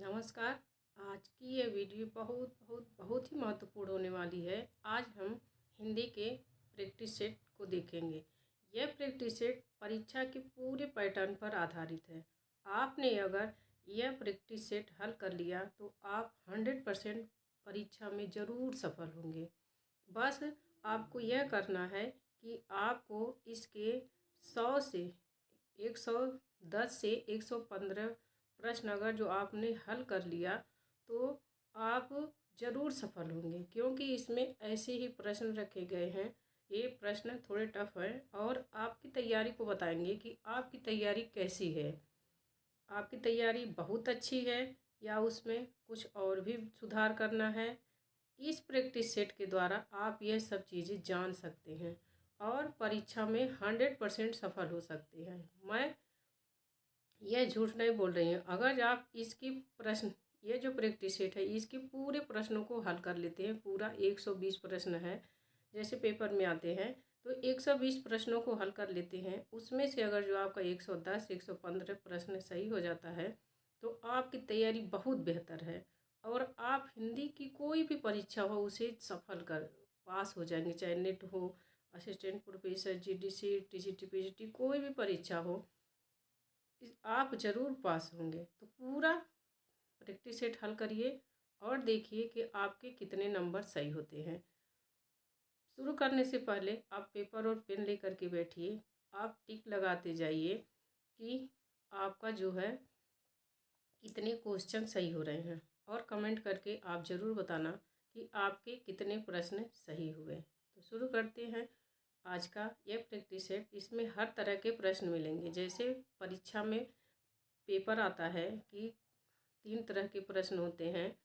नमस्कार। आज की ये वीडियो बहुत बहुत बहुत ही महत्वपूर्ण होने वाली है। आज हम हिंदी के प्रैक्टिस सेट को देखेंगे। यह प्रैक्टिस सेट परीक्षा के पूरे पैटर्न पर आधारित है। आपने अगर यह प्रैक्टिस सेट हल कर लिया तो आप 100% परीक्षा में ज़रूर सफल होंगे। बस आपको यह करना है कि आपको इसके 100 से 110 से 115 प्रश्न अगर जो आपने हल कर लिया तो आप ज़रूर सफल होंगे, क्योंकि इसमें ऐसे ही प्रश्न रखे गए हैं। ये प्रश्न थोड़े टफ हैं और आपकी तैयारी को बताएंगे कि आपकी तैयारी कैसी है। आपकी तैयारी बहुत अच्छी है या उसमें कुछ और भी सुधार करना है। इस प्रैक्टिस सेट के द्वारा आप यह सब चीज़ें जान सकते हैं और परीक्षा में 100% सफल हो सकते हैं। मैं यह झूठ नहीं बोल रही हूँ। अगर आप इसकी प्रश्न, ये जो प्रैक्टिस सेट है, इसके पूरे प्रश्नों को हल कर लेते हैं, पूरा 120 प्रश्न है जैसे पेपर में आते हैं, तो 120 प्रश्नों को हल कर लेते हैं। उसमें से अगर जो आपका 110 115 प्रश्न सही हो जाता है तो आपकी तैयारी बहुत बेहतर है और आप हिंदी की कोई भी परीक्षा हो उसे सफल कर पास हो जाएंगे। चाहे नेट हो, assistant professor, GDC, TGT, PGT, कोई भी परीक्षा हो, आप ज़रूर पास होंगे। तो पूरा प्रैक्टिस सेट हल करिए और देखिए कि आपके कितने नंबर सही होते हैं। शुरू करने से पहले आप पेपर और पेन लेकर के बैठिए। आप टिक लगाते जाइए कि आपका जो है कितने क्वेश्चन सही हो रहे हैं और कमेंट करके आप ज़रूर बताना कि आपके कितने प्रश्न सही हुए। तो शुरू करते हैं आज का यह प्रैक्टिस सेट। इसमें हर तरह के प्रश्न मिलेंगे। जैसे परीक्षा में पेपर आता है कि 3 तरह के प्रश्न होते हैं,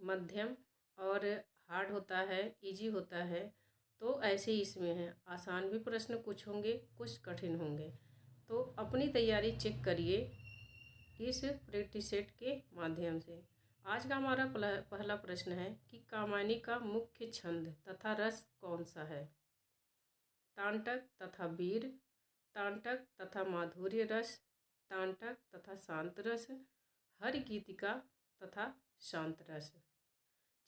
मध्यम और हार्ड होता है, इजी होता है। तो ऐसे ही इसमें है, आसान भी प्रश्न कुछ होंगे, कुछ कठिन होंगे। तो अपनी तैयारी चेक करिए इस प्रैक्टिस सेट के माध्यम से। आज का हमारा पहला प्रश्न है कि कामायनी का मुख्य छंद तथा रस कौन सा है? तांटक तथा वीर, तांटक तथा माधुर्य रस, तांटक तथा शांत रस, हरिगीतिका तथा शांत रस।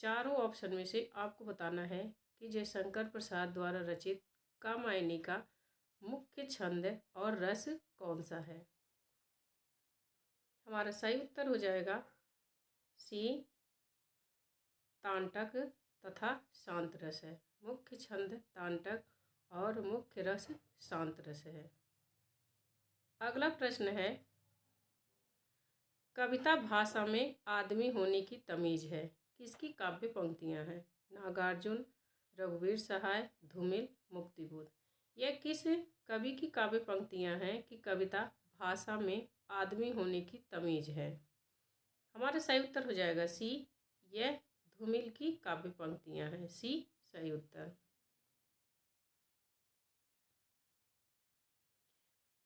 चारों ऑप्शन में से आपको बताना है कि जयशंकर प्रसाद द्वारा रचित कामायनी का मुख्य छंद और रस कौन सा है। हमारा सही उत्तर हो जाएगा सी, तांटक तथा शांत रस है। मुख्य छंद तांटक और मुख्य रस शांत रस है। अगला प्रश्न है, कविता भाषा में आदमी होने की तमीज है किसकी काव्य पंक्तियां हैं? नागार्जुन, रघुवीर सहाय, धूमिल, मुक्तिबोध। यह किस कवि की काव्य पंक्तियां हैं कि कविता भाषा में आदमी होने की तमीज है? हमारा सही उत्तर हो जाएगा सी, यह धूमिल की काव्य पंक्तियां हैं। सी सही उत्तर।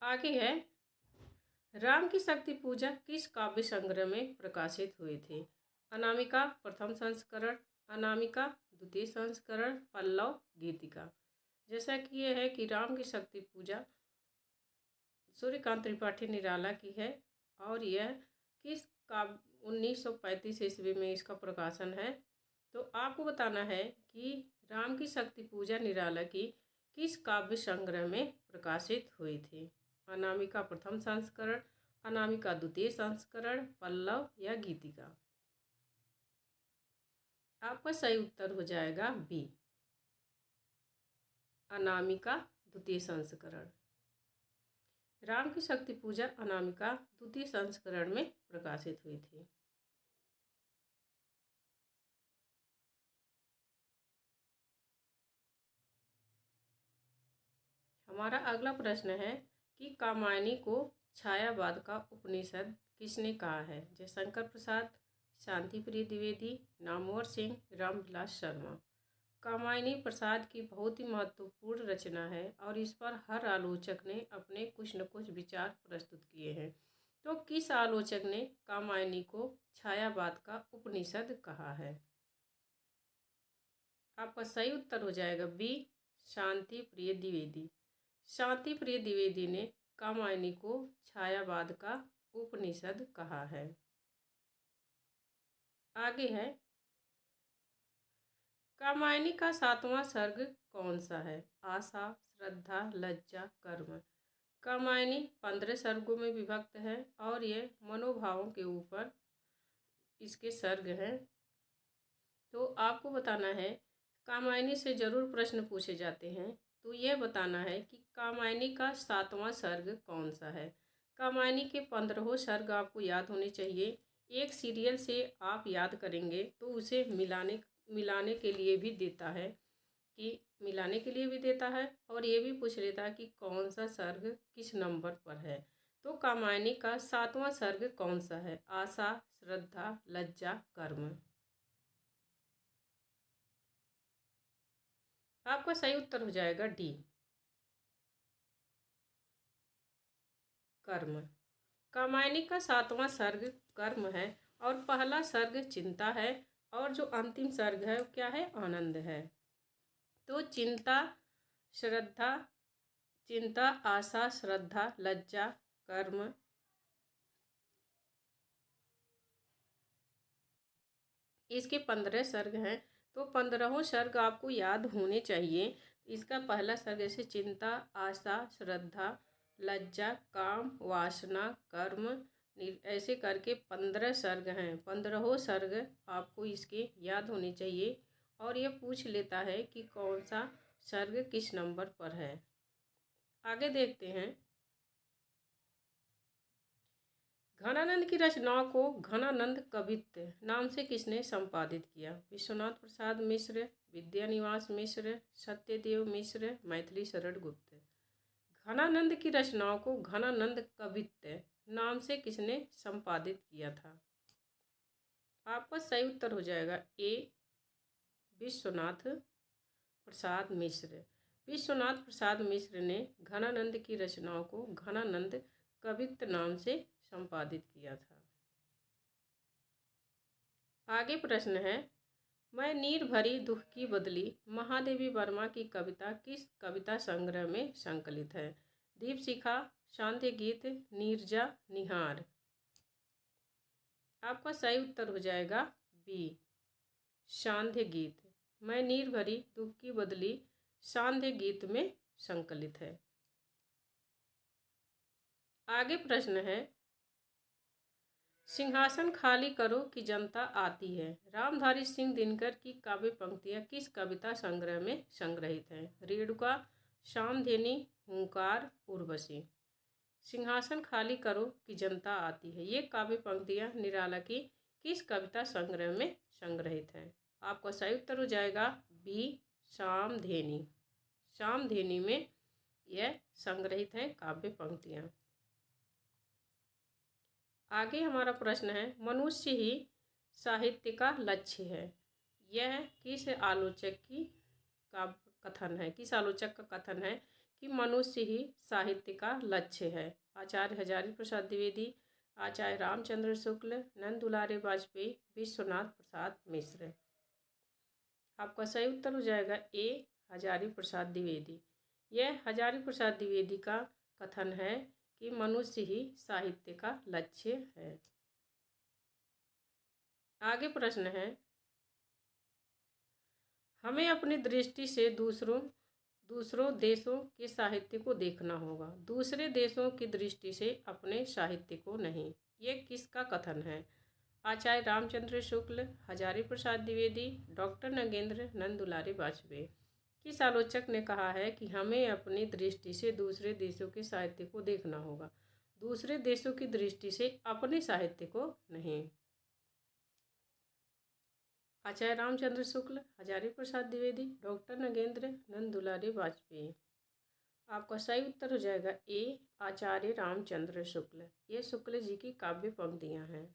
आगे है, राम की शक्ति पूजा किस काव्य संग्रह में प्रकाशित हुए थे? अनामिका प्रथम संस्करण, अनामिका द्वितीय संस्करण, पल्लव, गीतिका। जैसा कि यह है कि राम की शक्ति पूजा सूर्यकांत त्रिपाठी निराला की है और यह किस काव्य 1935 ईस्वी में इसका प्रकाशन है। तो आपको बताना है कि राम की शक्ति पूजा निराला की किस काव्य संग्रह में प्रकाशित हुई थी? अनामिका प्रथम संस्करण, अनामिका द्वितीय संस्करण, पल्लव या गीतिका। आपका सही उत्तर हो जाएगा बी, अनामिका द्वितीय संस्करण। राम की शक्ति पूजा अनामिका द्वितीय संस्करण में प्रकाशित हुई थी। हमारा अगला प्रश्न है कि कामायनी को छायावाद का उपनिषद किसने कहा है? जयशंकर प्रसाद, शांति प्रिय द्विवेदी, नामवर सिंह, रामविलास शर्मा। कामायनी प्रसाद की बहुत ही महत्वपूर्ण रचना है और इस पर हर आलोचक ने अपने कुछ न कुछ विचार प्रस्तुत किए हैं। तो किस आलोचक ने कामायनी को छायावाद का उपनिषद कहा है? आपका सही उत्तर हो जाएगा बी, शांति प्रिय द्विवेदी। शांति प्रिय द्विवेदी ने कामायनी को छायावाद का उपनिषद कहा है। आगे है, कामायनी का 7वां सर्ग कौन सा है? आशा, श्रद्धा, लज्जा, कर्म। कामायनी 15 सर्गों में विभक्त है और ये मनोभावों के ऊपर इसके सर्ग हैं। तो आपको बताना है, कामायनी से जरूर प्रश्न पूछे जाते हैं, तो यह बताना है कि कामायनी का 7वां सर्ग कौन सा है। कामायनी के 15 सर्ग आपको याद होने चाहिए। एक सीरियल से आप याद करेंगे तो उसे मिलाने के लिए भी देता है और ये भी पूछ लेता है कि कौन सा सर्ग किस नंबर पर है। तो कामायनी का 7वां सर्ग कौन सा है? आशा, श्रद्धा, लज्जा, कर्म। आपका सही उत्तर हो जाएगा डी, कर्म। कामायनी का 7वां सर्ग कर्म है और पहला सर्ग चिंता है और जो अंतिम सर्ग है वो क्या है? आनंद है। तो चिंता, आशा, श्रद्धा, लज्जा, कर्म, इसके 15 सर्ग हैं। तो 15 सर्ग आपको याद होने चाहिए। इसका पहला सर्ग जैसे चिंता, आशा, श्रद्धा, लज्जा, काम, वासना, कर्म, ऐसे करके 15 सर्ग हैं। 15 सर्ग आपको इसके याद होने चाहिए और ये पूछ लेता है कि कौन सा सर्ग किस नंबर पर है। आगे देखते हैं, घनानंद की रचनाओं को घनानंद कवित्त नाम से किसने संपादित किया? विश्वनाथ प्रसाद मिश्र, विद्यानिवास मिश्र, सत्यदेव मिश्र, मैथिली शरण गुप्त। घनानंद की रचनाओं को घनानंद कवित्त नाम से किसने संपादित किया था? आपका सही उत्तर हो जाएगा ए, विश्वनाथ प्रसाद मिश्र। विश्वनाथ प्रसाद मिश्र ने घनानंद की रचनाओं को घनानंद कवित्त नाम से संपादित किया था। आगे प्रश्न है, मैं नीर भरी दुख की बदली महादेवी वर्मा की कविता किस कविता संग्रह में संकलित है? दीपशिखा, शांति गीत, नीरजा, निहार। आपका सही उत्तर हो जाएगा बी, सांध्य गीत। मैं नीर भरी दुख की बदली सांध्य गीत में संकलित है। आगे प्रश्न है, सिंहासन खाली करो कि जनता आती है रामधारी सिंह दिनकर की काव्य पंक्तियां किस कविता संग्रह में संग्रहित हैं? रेणुका, श्यामधेनी, हुंकार, उर्वशी। सिंहासन खाली करो कि जनता आती है, ये काव्य पंक्तियां निराला की किस कविता संग्रह में संग्रहित हैं? आपका सही उत्तर हो जाएगा बी, श्यामधेनी। श्यामधेनी में यह संग्रहित है काव्य पंक्तियां। आगे हमारा प्रश्न है, मनुष्य ही साहित्य का लक्ष्य है, यह किस आलोचक का कथन है कि मनुष्य ही साहित्य का लक्ष्य है? आचार्य हजारी प्रसाद द्विवेदी, आचार्य रामचंद्र शुक्ल, नंद दुलारे वाजपेयी, विश्वनाथ प्रसाद मिश्र। आपका सही उत्तर हो जाएगा ए, हजारी प्रसाद द्विवेदी। यह हजारी प्रसाद द्विवेदी का कथन है कि मनुष्य ही साहित्य का लक्ष्य है। आगे प्रश्न है, हमें अपनी दृष्टि से दूसरों देशों के साहित्य को देखना होगा, दूसरे देशों की दृष्टि से अपने साहित्य को नहीं। ये किसका कथन है? आचार्य रामचंद्र शुक्ल, हजारी प्रसाद द्विवेदी, डॉक्टर नगेंद्र, नंद दुलारे वाजपेयी। किस आलोचक ने कहा है कि हमें अपनी दृष्टि से दूसरे देशों के साहित्य को देखना होगा, दूसरे देशों की दृष्टि से अपने साहित्य को नहीं? आचार्य रामचंद्र शुक्ल, हजारी प्रसाद द्विवेदी, डॉक्टर नगेंद्र, नंद दुलारे वाजपेयी। आपका सही उत्तर हो जाएगा ए, आचार्य रामचंद्र शुक्ल। ये शुक्ल जी की काव्य पंक्तियां हैं।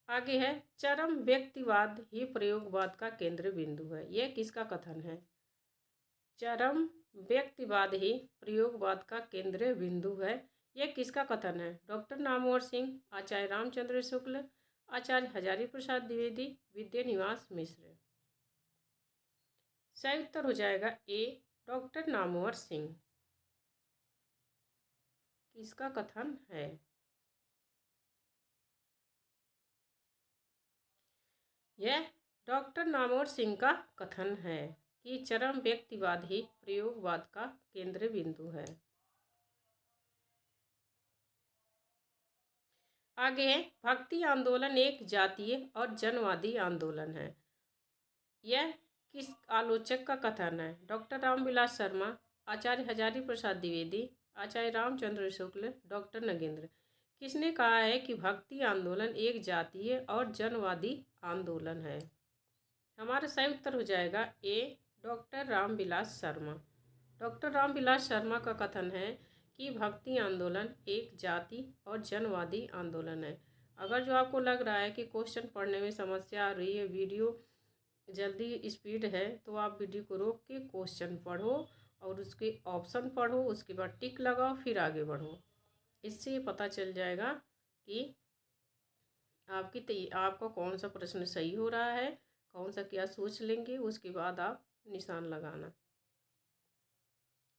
आगे है, चरम व्यक्तिवाद ही प्रयोगवाद का केंद्र बिंदु है, यह किसका कथन है? चरम व्यक्तिवाद ही प्रयोगवाद का केंद्र बिंदु है, यह किसका कथन है? डॉक्टर नामवर सिंह, आचार्य रामचंद्र शुक्ल, आचार्य हजारी प्रसाद द्विवेदी, विद्यानिवास मिश्र। सही उत्तर हो जाएगा ए, डॉक्टर नामवर सिंह। किसका कथन है? यह डॉक्टर नामवर सिंह का कथन है कि चरम व्यक्तिवाद ही प्रयोगवाद का केंद्र बिंदु है। आगे है, भक्ति आंदोलन एक जातीय और जनवादी आंदोलन है। यह किस आलोचक का कथन है? डॉक्टर रामविलास शर्मा, आचार्य हजारी प्रसाद द्विवेदी, आचार्य रामचंद्र शुक्ल, डॉक्टर नगेंद्र। किसने कहा है कि भक्ति आंदोलन एक जातीय और जनवादी आंदोलन है? हमारा सही उत्तर हो जाएगा ए, डॉक्टर रामविलास शर्मा। डॉक्टर रामविलास शर्मा का कथन है कि भक्ति आंदोलन एक जाति और जनवादी आंदोलन है। अगर जो आपको लग रहा है कि क्वेश्चन पढ़ने में समस्या आ रही है, वीडियो जल्दी स्पीड है, तो आप वीडियो को रोक के क्वेश्चन पढ़ो और उसके ऑप्शन पढ़ो, उसके बाद टिक लगाओ, फिर आगे बढ़ो। इससे पता चल जाएगा कि आपका कौन सा प्रश्न सही हो रहा है, कौन सा क्या सोच लेंगे, उसके बाद आप निशान लगाना।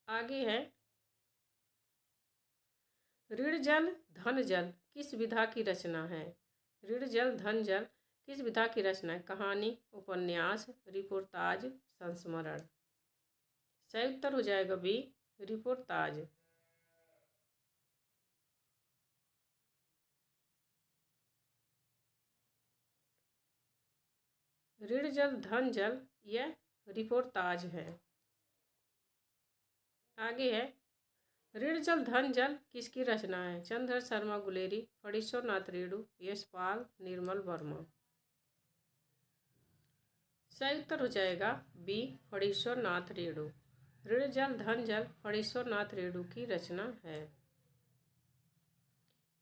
आगे है, ऋण जल धन जल किस विधा की रचना है? ऋण जल धन जल किस विधा की रचना है? कहानी, उपन्यास, रिपोर्टाज, संस्मरण। सही उत्तर हो जाएगा बी, रिपोर्टाज। ऋण जल धन जल यह रिपोर्टाज है। आगे है, ऋण जल धन जल किसकी रचना है? चंद्रधर शर्मा गुलेरी, फणीश्वर नाथ रेणु, यशपाल, निर्मल वर्मा। सही उत्तर हो जाएगा बी, फणीश्वर नाथ रेणु। ऋण जल धन जल फणीश्वर नाथ रेणु की रचना है।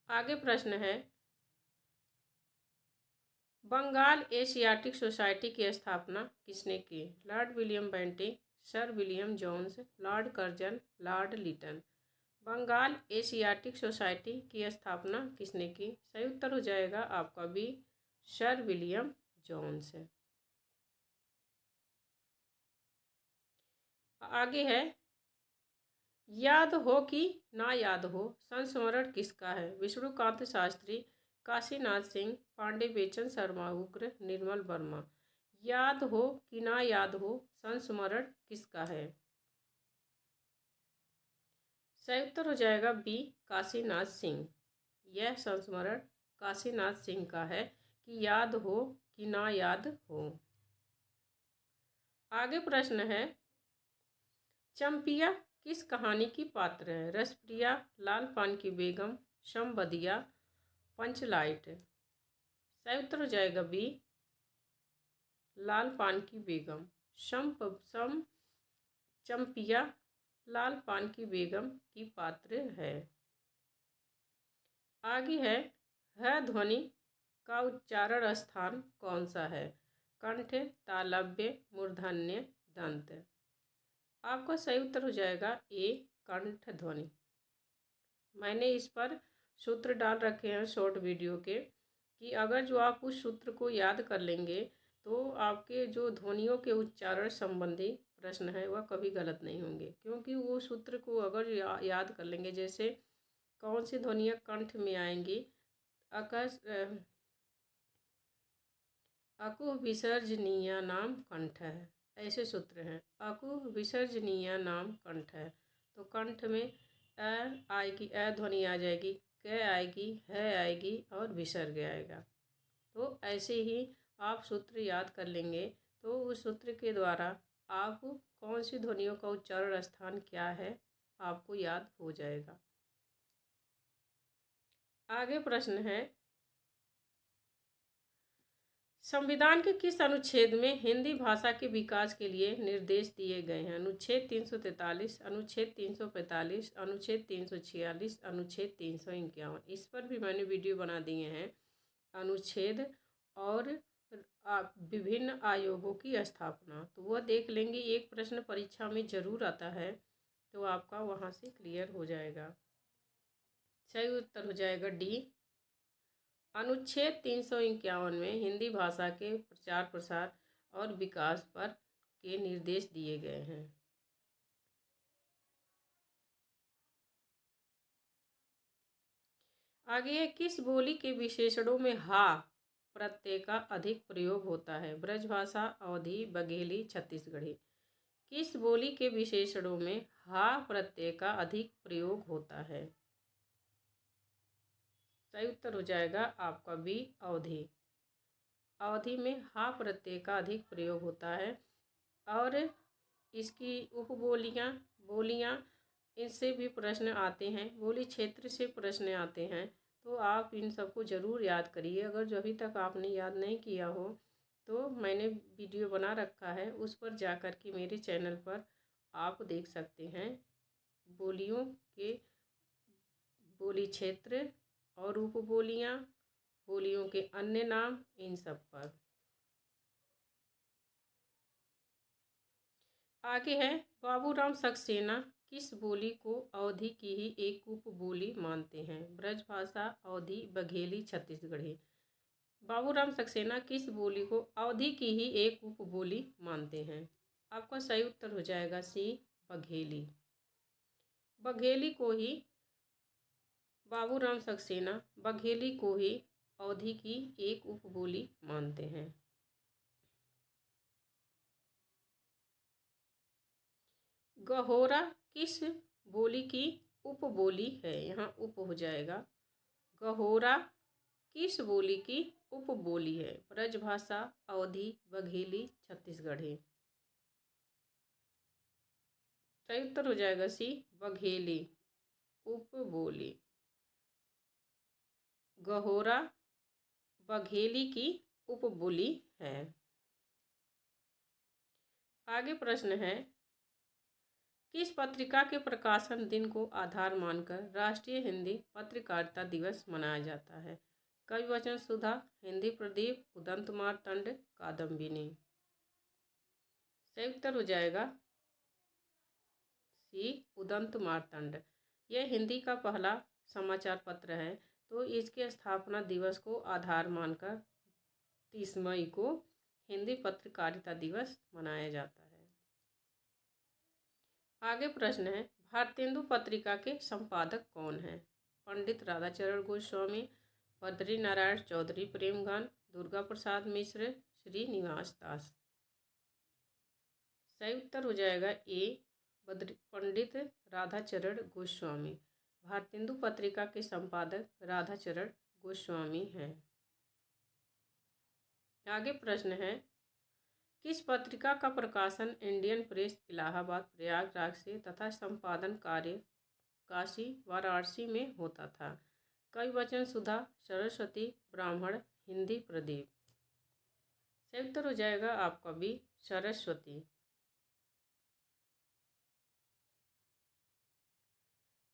आगे प्रश्न है, बंगाल एशियाटिक सोसाइटी की स्थापना किसने की? Lord William Bentinck, Sir William Jones, Lord Curzon, Lord Lytton. Bengal Asiatic Society की स्थापना किसने की? सही उत्तर हो जाएगा आपका बी, सर विलियम जोन्स। आगे है, याद हो कि ना याद हो संस्मरण किसका है? विष्णुकांत शास्त्री, काशीनाथ सिंह, पांडे बेचन शर्मा उग्र, निर्मल वर्मा। याद हो कि ना याद हो संस्मरण किसका है? सही उत्तर हो जाएगा बी, काशीनाथ सिंह। यह संस्मरण काशीनाथ सिंह का है कि याद हो कि ना याद हो। आगे प्रश्न है, चंपिया किस कहानी की पात्र है? रसप्रिया, लाल पान की बेगम, शमबदिया, पंचलाइट। सही उत्तर हो जाएगा बी, लाल पान की बेगम। सम चंपिया लाल पान की बेगम की पात्र है। आगे है ध्वनि का उच्चारण स्थान कौन सा है? कंठ, तालव्य, मूर्धन्य, दंत। आपका सही उत्तर हो जाएगा ए, कंठ ध्वनि। मैंने इस पर सूत्र डाल रखे हैं शॉर्ट वीडियो के, कि अगर जो आप उस सूत्र को याद कर लेंगे तो आपके जो ध्वनियों के उच्चारण संबंधी प्रश्न है वह कभी गलत नहीं होंगे, क्योंकि वो सूत्र को अगर याद कर लेंगे, जैसे कौन सी ध्वनियाँ कंठ में आएंगी, अकस अकु विसर्जनीय नाम कंठ है, ऐसे सूत्र हैं। अकु विसर्जनीय नाम कंठ है, तो कंठ में अ आएगी, अ ध्वनि आ जाएगी, क आएगी, है आएगी और विसर्ग आएगा। तो ऐसे ही आप सूत्र याद कर लेंगे तो उस सूत्र के द्वारा आप कौन सी ध्वनियों का उच्चारण स्थान क्या है आपको याद हो जाएगा। आगे प्रश्न है, संविधान के किस अनुच्छेद में हिंदी भाषा के विकास के लिए निर्देश दिए गए हैं? अनुच्छेद 343, अनुच्छेद 345, अनुच्छेद 346, अनुच्छेद 351। इस पर भी मैंने वीडियो बना दिए हैं। अनुच्छेद और विभिन्न आयोगों की स्थापना, तो वह देख लेंगे, एक प्रश्न परीक्षा में जरूर आता है, तो आपका वहाँ से क्लियर हो जाएगा। सही उत्तर हो जाएगा डी, अनुच्छेद 351 में हिंदी भाषा के प्रचार प्रसार और विकास पर के निर्देश दिए गए हैं। आगे है, किस बोली के विशेषणों में हा प्रत्यय का अधिक प्रयोग होता है? ब्रजभाषा, अवधी, बघेली, छत्तीसगढ़ी। किस बोली के विशेषणों में हा प्रत्यय का अधिक प्रयोग होता है? सही उत्तर हो जाएगा आपका बी, अवधी। अवधी में हा प्रत्यय का अधिक प्रयोग होता है। और इसकी उपबोलियाँ, बोलियाँ, इनसे भी प्रश्न आते हैं, बोली क्षेत्र से प्रश्न आते हैं। तो आप इन सबको ज़रूर याद करिए। अगर जो अभी तक आपने याद नहीं किया हो तो मैंने वीडियो बना रखा है, उस पर जा कर के मेरे चैनल पर आप देख सकते हैं बोलियों के बोली क्षेत्र और उपबोलियाँ, बोलियों के अन्य नाम, इन सब पर। आगे है, बाबूराम सक्सेना किस बोली को अवधी की ही एक उपबोली मानते हैं? ब्रजभाषा, अवधी, बघेली, छत्तीसगढ़ी। बाबूराम सक्सेना किस बोली को अवधी की ही एक उपबोली मानते हैं? आपका सही उत्तर हो जाएगा सी, बघेली। बघेली को ही बाबूराम सक्सेना बघेली को ही अवधी की एक उपबोली मानते हैं। गहोरा किस बोली की उपबोली है? यहाँ उप हो जाएगा। गहोरा किस बोली की उपबोली है? ब्रजभाषा, अवधी, बघेली, छत्तीसगढ़ी। सही उत्तर हो जाएगा सी, बघेली उपबोली। गहोरा बघेली की उपबोली है। आगे प्रश्न है, किस पत्रिका के प्रकाशन दिन को आधार मानकर राष्ट्रीय हिंदी पत्रकारिता दिवस मनाया जाता है? कविवचन सुधा, हिंदी प्रदीप, उदंत मार्तंड, कादम्बिनी। सही उत्तर हो जाएगा सी, उदंत मार्तंड। यह हिंदी का पहला समाचार पत्र है। तो इसके स्थापना दिवस को आधार मानकर 30 मई को हिंदी पत्रकारिता दिवस मनाया जाता है। आगे प्रश्न है, भारतेंदु पत्रिका के संपादक कौन हैं? पंडित राधाचरण गोस्वामी, बद्री नारायण चौधरी प्रेमघन, दुर्गा प्रसाद मिश्र, श्रीनिवास दास। सही उत्तर हो जाएगा ए, पंडित राधाचरण गोस्वामी। भारतेंदु पत्रिका के संपादक राधाचरण गोस्वामी हैं। आगे प्रश्न है, किस पत्रिका का प्रकाशन इंडियन प्रेस इलाहाबाद प्रयागराज से तथा संपादन कार्य काशी वाराणसी में होता था? कविवचन सुधा, सरस्वती, ब्राह्मण, हिंदी प्रदीप। सही उत्तर हो जाएगा आपका भी, सरस्वती।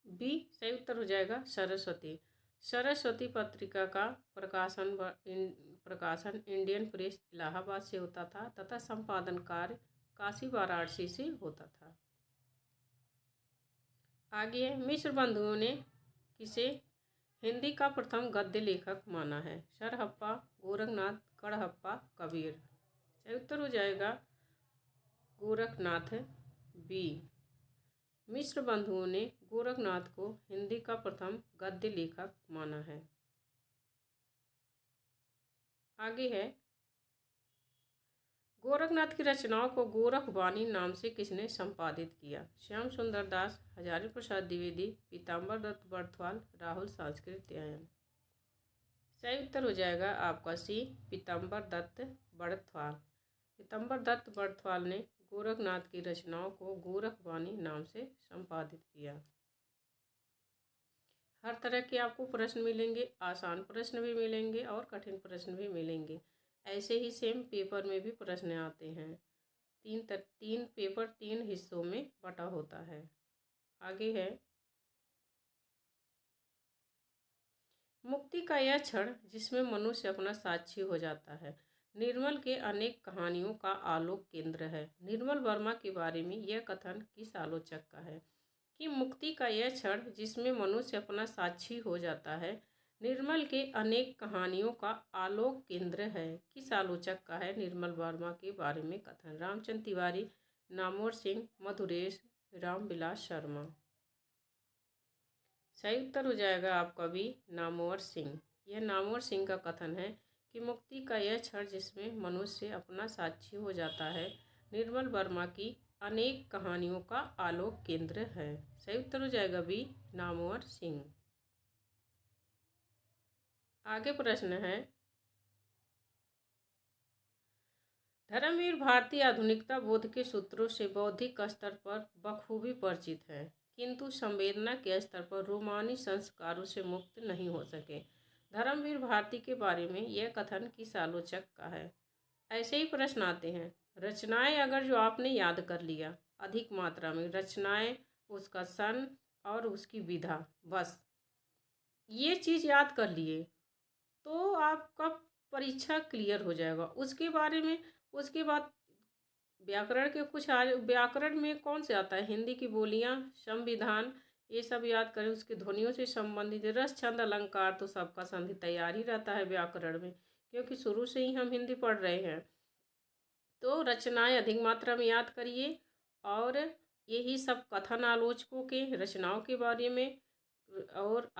बी सही उत्तर हो जाएगा सरस्वती। सरस्वती पत्रिका का प्रकाशन इंडियन प्रेस इलाहाबाद से होता था तथा संपादन कार्य काशी वाराणसी से होता था। आगे मिश्र बंधुओं ने किसे हिंदी का प्रथम गद्य लेखक माना है? सरहप्पा, गोरखनाथ, कड़हप्पा, कबीर। सही उत्तर हो जाएगा गोरखनाथ, बी। मिश्र बंधुओं ने गोरखनाथ को हिंदी का प्रथम गद्य लेखक माना है। आगे है, गोरखनाथ की रचनाओं को गोरखवाणी नाम से किसने संपादित किया? श्याम सुंदर दास, हजारी प्रसाद द्विवेदी, पीताम्बर दत्त बड़थवाल, राहुल सांस्कृत्यायन। सही उत्तर हो जाएगा आपका सी, पीताम्बर दत्त बड़थवाल। पीताम्बर दत्त बड़थवाल ने गोरखनाथ की रचनाओं को गोरखवाणी नाम से संपादित किया। हर तरह के आपको प्रश्न मिलेंगे, आसान प्रश्न भी मिलेंगे और कठिन प्रश्न भी मिलेंगे। ऐसे ही सेम पेपर में भी प्रश्न आते हैं। तीन पेपर 3 हिस्सों में बटा होता है। आगे है, मुक्ति का यह क्षण जिसमें मनुष्य अपना साक्षी हो जाता है, निर्मल के अनेक कहानियों का आलोक केंद्र है। निर्मल वर्मा के बारे में यह कथन किस आलोचक का है कि मुक्ति का यह क्षण जिसमें मनुष्य अपना साक्षी हो जाता है, निर्मल के अनेक कहानियों का आलोक केंद्र है? किस आलोचक का है निर्मल वर्मा के बारे में कथन? रामचंद्र तिवारी, नामवर सिंह, मधुरेश, रामविलास शर्मा। सही उत्तर हो जाएगा आपका भी नामवर सिंह। यह नामवर सिंह का कथन है कि मुक्ति का यह क्षण जिसमें मनुष्य अपना साक्षी हो जाता है, निर्मल वर्मा की अनेक कहानियों का आलोक केंद्र है। सही उत्तर हो जाएगा भी नामवर सिंह। आगे प्रश्न है, धर्मवीर भारती आधुनिकता बोध के सूत्रों से बौद्धिक स्तर पर बखूबी परिचित है, किंतु संवेदना के स्तर पर रोमानी संस्कारों से मुक्त नहीं हो सके। धर्मवीर भारती के बारे में यह कथन किस आलोचक का है? ऐसे ही प्रश्न आते हैं। रचनाएं अगर जो आपने याद कर लिया अधिक मात्रा में, रचनाएं, उसका सन और उसकी विधा, बस ये चीज़ याद कर लिए तो आपका परीक्षा क्लियर हो जाएगा। उसके बारे में, उसके बाद व्याकरण के कुछ व्याकरण में कौन से आता है? हिंदी की बोलियां, संविधान, ये सब याद करें। उसके ध्वनियों से संबंधित रस, छंद, अलंकार तो सबका संधि तैयार ही रहता है व्याकरण में, क्योंकि शुरू से ही हम हिंदी पढ़ रहे हैं। तो रचनाएं अधिक मात्रा में याद करिए और यही सब कथन आलोचकों के रचनाओं के बारे में और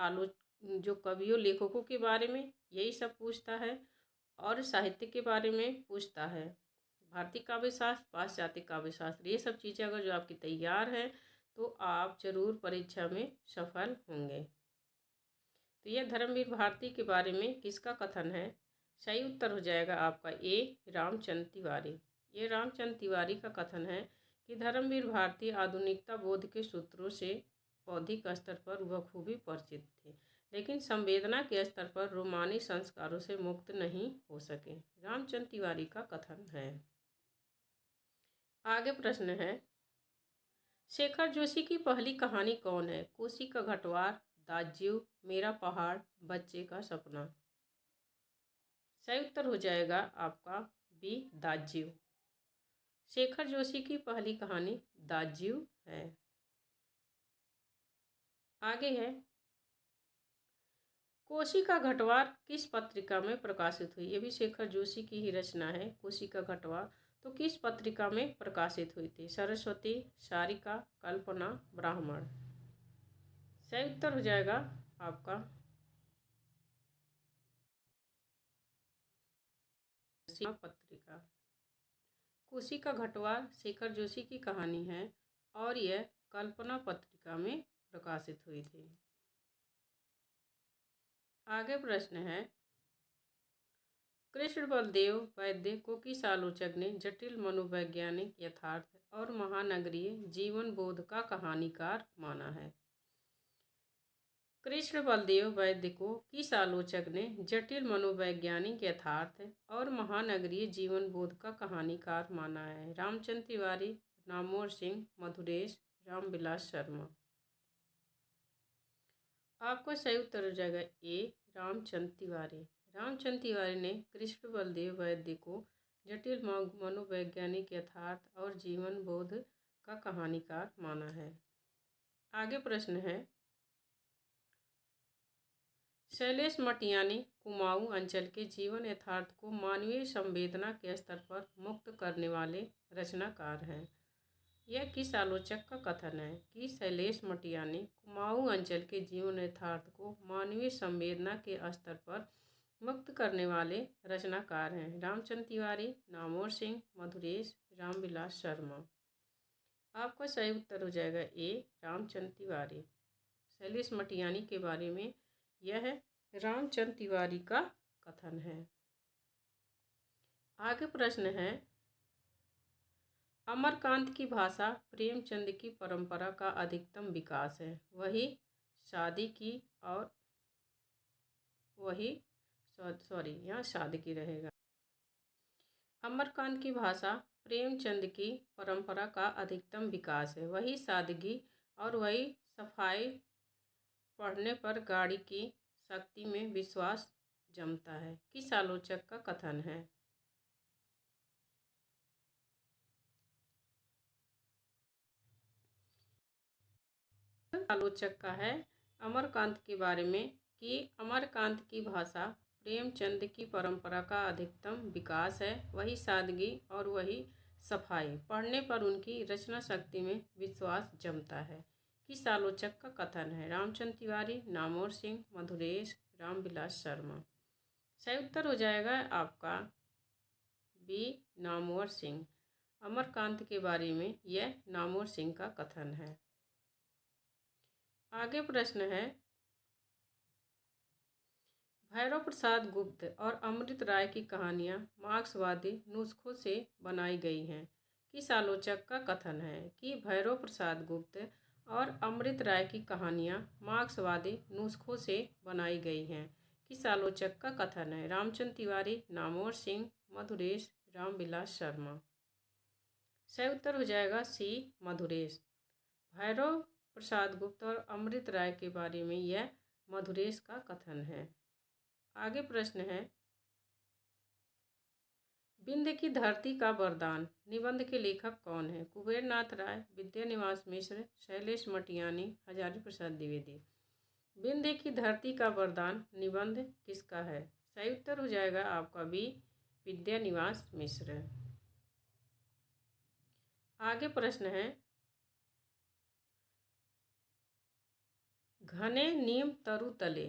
जो कवियों लेखकों के बारे में यही सब पूछता है और साहित्य के बारे में पूछता है। भारतीय काव्य शास्त्र, पाश्चात्य काव्य शास्त्र, ये सब चीज़ें अगर जो आपकी तैयार हैं तो आप जरूर परीक्षा में सफल होंगे। तो यह धर्मवीर भारती के बारे में किसका कथन है? सही उत्तर हो जाएगा आपका ए, रामचंद्र तिवारी। ये रामचंद्र तिवारी का कथन है कि धर्मवीर भारती आधुनिकता बोध के सूत्रों से बौद्धिक स्तर पर बखूबी परिचित थे, लेकिन संवेदना के स्तर पर रोमानी संस्कारों से मुक्त नहीं हो सके। रामचंद्र तिवारी का कथन है। आगे प्रश्न है, शेखर जोशी की पहली कहानी कौन है? कोसी का घटवार, दाज्यू, मेरा पहाड़, बच्चे का सपना। सही उत्तर हो जाएगा आपका बी, दाज्यू। शेखर जोशी की पहली कहानी दाज्यू है। आगे है, कोसी का घटवार किस पत्रिका में प्रकाशित हुई? ये भी शेखर जोशी की ही रचना है, कोसी का घटवार। तो किस पत्रिका में प्रकाशित हुई थी? सरस्वती, सारिका, कल्पना, ब्राह्मण। सही उत्तर हो जाएगा आपका पत्रिका। कोसी का घटवार शेखर जोशी की कहानी है और यह कल्पना पत्रिका में प्रकाशित हुई थी। आगे प्रश्न है, कृष्ण बलदेव वैद्य को किस आलोचक ने जटिल मनोवैज्ञानिक यथार्थ और महानगरीय जीवन बोध का कहानीकार माना है? कृष्ण बलदेव वैद्य को किस आलोचक ने जटिल मनोवैज्ञानिक यथार्थ और महानगरीय जीवन बोध का कहानीकार माना है? रामचंद्र तिवारी, नामवर सिंह, मधुरेश, रामविलास शर्मा। आपका सही उत्तर हो जाएगा ए, रामचंद्र तिवारी। रामचंद्र तिवारी ने कृष्ण बलदेव वैद्य को जटिल मनोवैज्ञानिक यथार्थ और जीवन बोध का कहानीकार माना है। आगे प्रश्न है, शैलेश मटियानी कुमाऊं अंचल के जीवन यथार्थ को मानवीय संवेदना के स्तर पर मुक्त करने वाले रचनाकार हैं। यह किस आलोचक का कथन है कि शैलेश मटियानी कुमाऊं अंचल के जीवन यथार्थ को मानवीय संवेदना के स्तर पर मुक्त करने वाले रचनाकार हैं? रामचंद्र तिवारी, नामवर सिंह, मधुरेश, रामविलास शर्मा। आपका सही उत्तर हो जाएगा ए, रामचंद्र तिवारी। शैलेश मटियानी के बारे में यह रामचंद्र तिवारी का कथन है। आगे प्रश्न है, अमरकांत की भाषा प्रेमचंद की परंपरा का अधिकतम विकास है, वही सादगी और वही यहाँ सादगी रहेगा। अमरकांत की भाषा प्रेमचंद की परंपरा का अधिकतम विकास है, वही सादगी और वही सफाई, पढ़ने पर गाड़ी की शक्ति में विश्वास जमता है। किस आलोचक का कथन है? आलोचक का है अमरकांत के बारे में कि अमरकांत की भाषा प्रेमचंद की परंपरा का अधिकतम विकास है, वही सादगी और वही सफाई, पढ़ने पर उनकी रचना शक्ति में विश्वास जमता है। किस आलोचक का कथन है? रामचंद्र तिवारी, नामवर सिंह, मधुरेश, रामविलास शर्मा। सही उत्तर हो जाएगा आपका बी, नामवर सिंह। अमरकांत के बारे में यह नामवर सिंह का कथन है। आगे प्रश्न है, भैरव प्रसाद गुप्त और अमृत राय की कहानियाँ मार्क्सवादी नुस्खों से बनाई गई हैं। किस आलोचक का कथन है कि भैरव प्रसाद गुप्त और अमृत राय की कहानियाँ मार्क्सवादी नुस्खों से बनाई गई हैं? किस आलोचक का कथन है? रामचंद्र तिवारी, नामवर सिंह, मधुरेश, रामविलास शर्मा। सही उत्तर हो जाएगा सी, मधुरेश। भैरव प्रसाद गुप्त और अमृत राय के बारे में यह मधुरेश का कथन है। आगे प्रश्न है, विंध्य की धरती का वरदान निबंध के लेखक कौन है? कुबेरनाथ राय, विद्यानिवास मिश्र, शैलेश मटियानी, हजारी प्रसाद द्विवेदी। विंध्य की धरती का वरदान निबंध किसका है? सही उत्तर हो जाएगा आपका बी, विद्यानिवास मिश्र। आगे प्रश्न है, घने नीम तरु तले,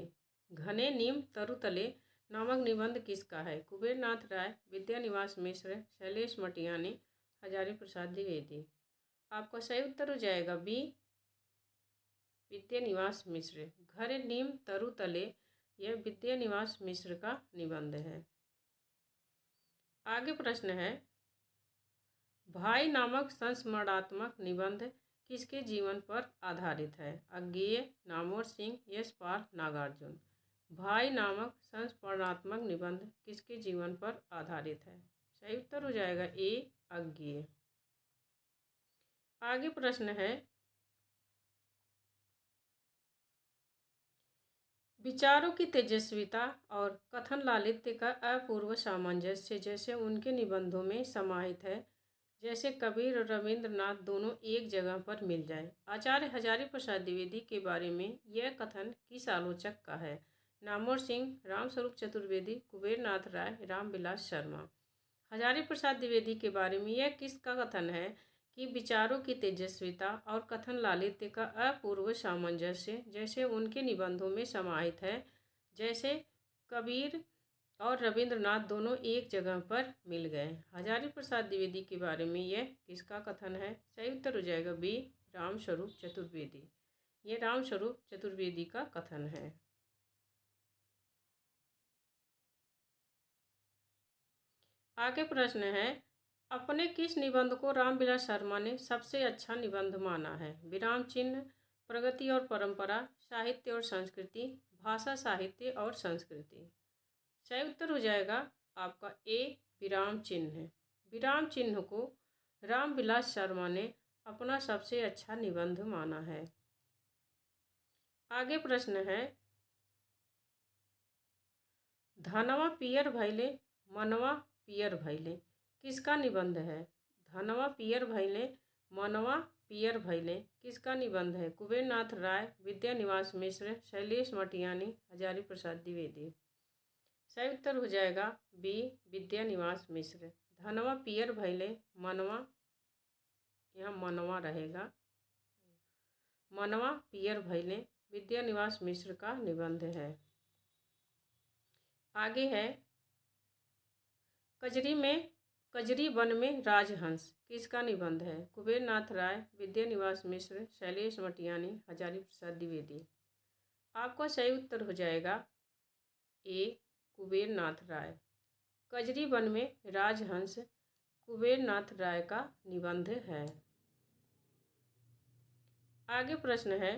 घने नीम तरु तले नामक निबंध किसका है? कुबेरनाथ राय, विद्यानिवास मिश्र, शैलेश मटियानी, हजारी प्रसाद द्विवेदी। आपका सही उत्तर हो जाएगा बी, विद्यानिवास मिश्र। घने नीम तरु तले यह विद्यानिवास मिश्र का निबंध है। आगे प्रश्न है, भाई नामक संस्मरणात्मक निबंध किसके जीवन पर आधारित है? अज्ञेय, नामवर सिंह, यशपाल, नागार्जुन। भाई नामक संस्मरणात्मक निबंध किसके जीवन पर आधारित है? सही उत्तर हो जाएगा ए, अज्ञेय। आगे प्रश्न है, विचारों की तेजस्विता और कथन लालित्य का अपूर्व सामंजस्य जैसे उनके निबंधों में समाहित है, जैसे कबीर और रविंद्रनाथ दोनों एक जगह पर मिल जाए। आचार्य हजारी प्रसाद द्विवेदी के बारे में यह कथन किस आलोचक का है? नामवर सिंह, रामस्वरूप चतुर्वेदी, कुबेरनाथ राय, रामविलास शर्मा। हजारी प्रसाद द्विवेदी के बारे में यह किसका कथन है कि विचारों की तेजस्विता और कथन लालित्य का अपूर्व सामंजस्य जैसे उनके निबंधों में समाहित है, जैसे कबीर और रविंद्रनाथ दोनों एक जगह पर मिल गए। हजारी प्रसाद द्विवेदी के बारे में यह किसका कथन है? सही उत्तर हो जाएगा बी, रामस्वरूप चतुर्वेदी। ये रामस्वरूप चतुर्वेदी का कथन है। आगे प्रश्न है, अपने किस निबंध को रामविलास शर्मा ने सबसे अच्छा निबंध माना है? विराम चिन्ह, प्रगति और परंपरा, साहित्य और संस्कृति, भाषा साहित्य और संस्कृति। सही उत्तर हो जाएगा आपका ए, विराम चिन्ह। विराम चिन्ह को रामविलास शर्मा ने अपना सबसे अच्छा निबंध माना है। आगे प्रश्न है, धनवा पियर भैले मनवा पियर भैले किसका निबंध है? धनवा पियर भैले मनवा पियर भैले किसका निबंध है? कुबेरनाथ राय, विद्यानिवास मिश्र, शैलेश मटियानी, हजारी प्रसाद द्विवेदी। सही उत्तर हो जाएगा बी, विद्यानिवास मिश्र। धनवा पियर भैले मनवा, यहाँ मनवा रहेगा, मनवा पियर भैले विद्यानिवास मिश्र का निबंध है। आगे है, कजरी वन में राजहंस किसका निबंध है? कुबेरनाथ राय, विद्यानिवास मिश्र, शैलेश मटियानी, हजारी प्रसाद द्विवेदी। आपका सही उत्तर हो जाएगा ए, कुबेरनाथ राय। कजरी वन में राजहंस कुबेरनाथ राय का निबंध है। आगे प्रश्न है,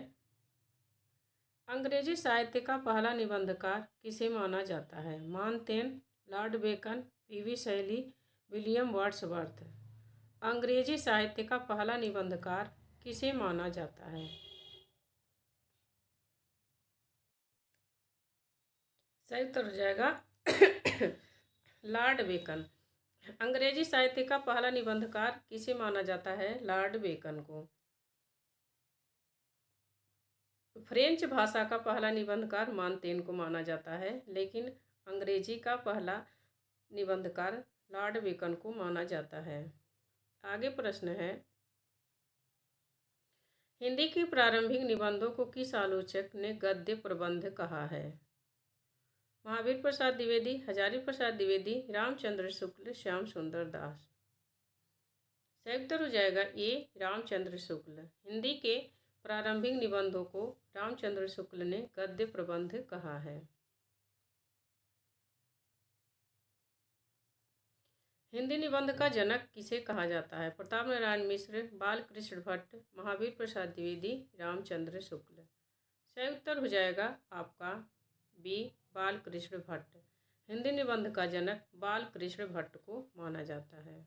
अंग्रेजी साहित्य का पहला निबंधकार किसे माना जाता है? मानतेन, लॉर्ड बेकन, पीवी शैली, विलियम वर्ड्सवर्थ। अंग्रेजी साहित्य का पहला निबंधकार किसे माना जाता है? सही उत्तर हो जाएगा लॉर्ड बेकन। अंग्रेजी साहित्य का पहला निबंधकार किसे माना जाता है? लॉर्ड बेकन को। फ्रेंच भाषा का पहला निबंधकार मानतेन को माना जाता है, लेकिन अंग्रेजी का पहला निबंधकार लॉर्ड बेकन को माना जाता है। आगे प्रश्न है, हिंदी के प्रारंभिक निबंधों को किस आलोचक ने गद्य प्रबंध कहा है? महावीर प्रसाद द्विवेदी, हजारी प्रसाद द्विवेदी, रामचंद्र शुक्ल, श्याम सुंदर दास। सही उत्तर हो जाएगा ए, रामचंद्र शुक्ल। हिंदी के प्रारंभिक निबंधों को रामचंद्र शुक्ल ने गद्य प्रबंध कहा है। हिंदी निबंध का जनक किसे कहा जाता है? प्रताप नारायण मिश्र, बालकृष्ण भट्ट, महावीर प्रसाद द्विवेदी, रामचंद्र शुक्ल। सही उत्तर हो जाएगा आपका बी, बालकृष्ण भट्ट। हिंदी निबंध का जनक बालकृष्ण भट्ट को माना जाता है।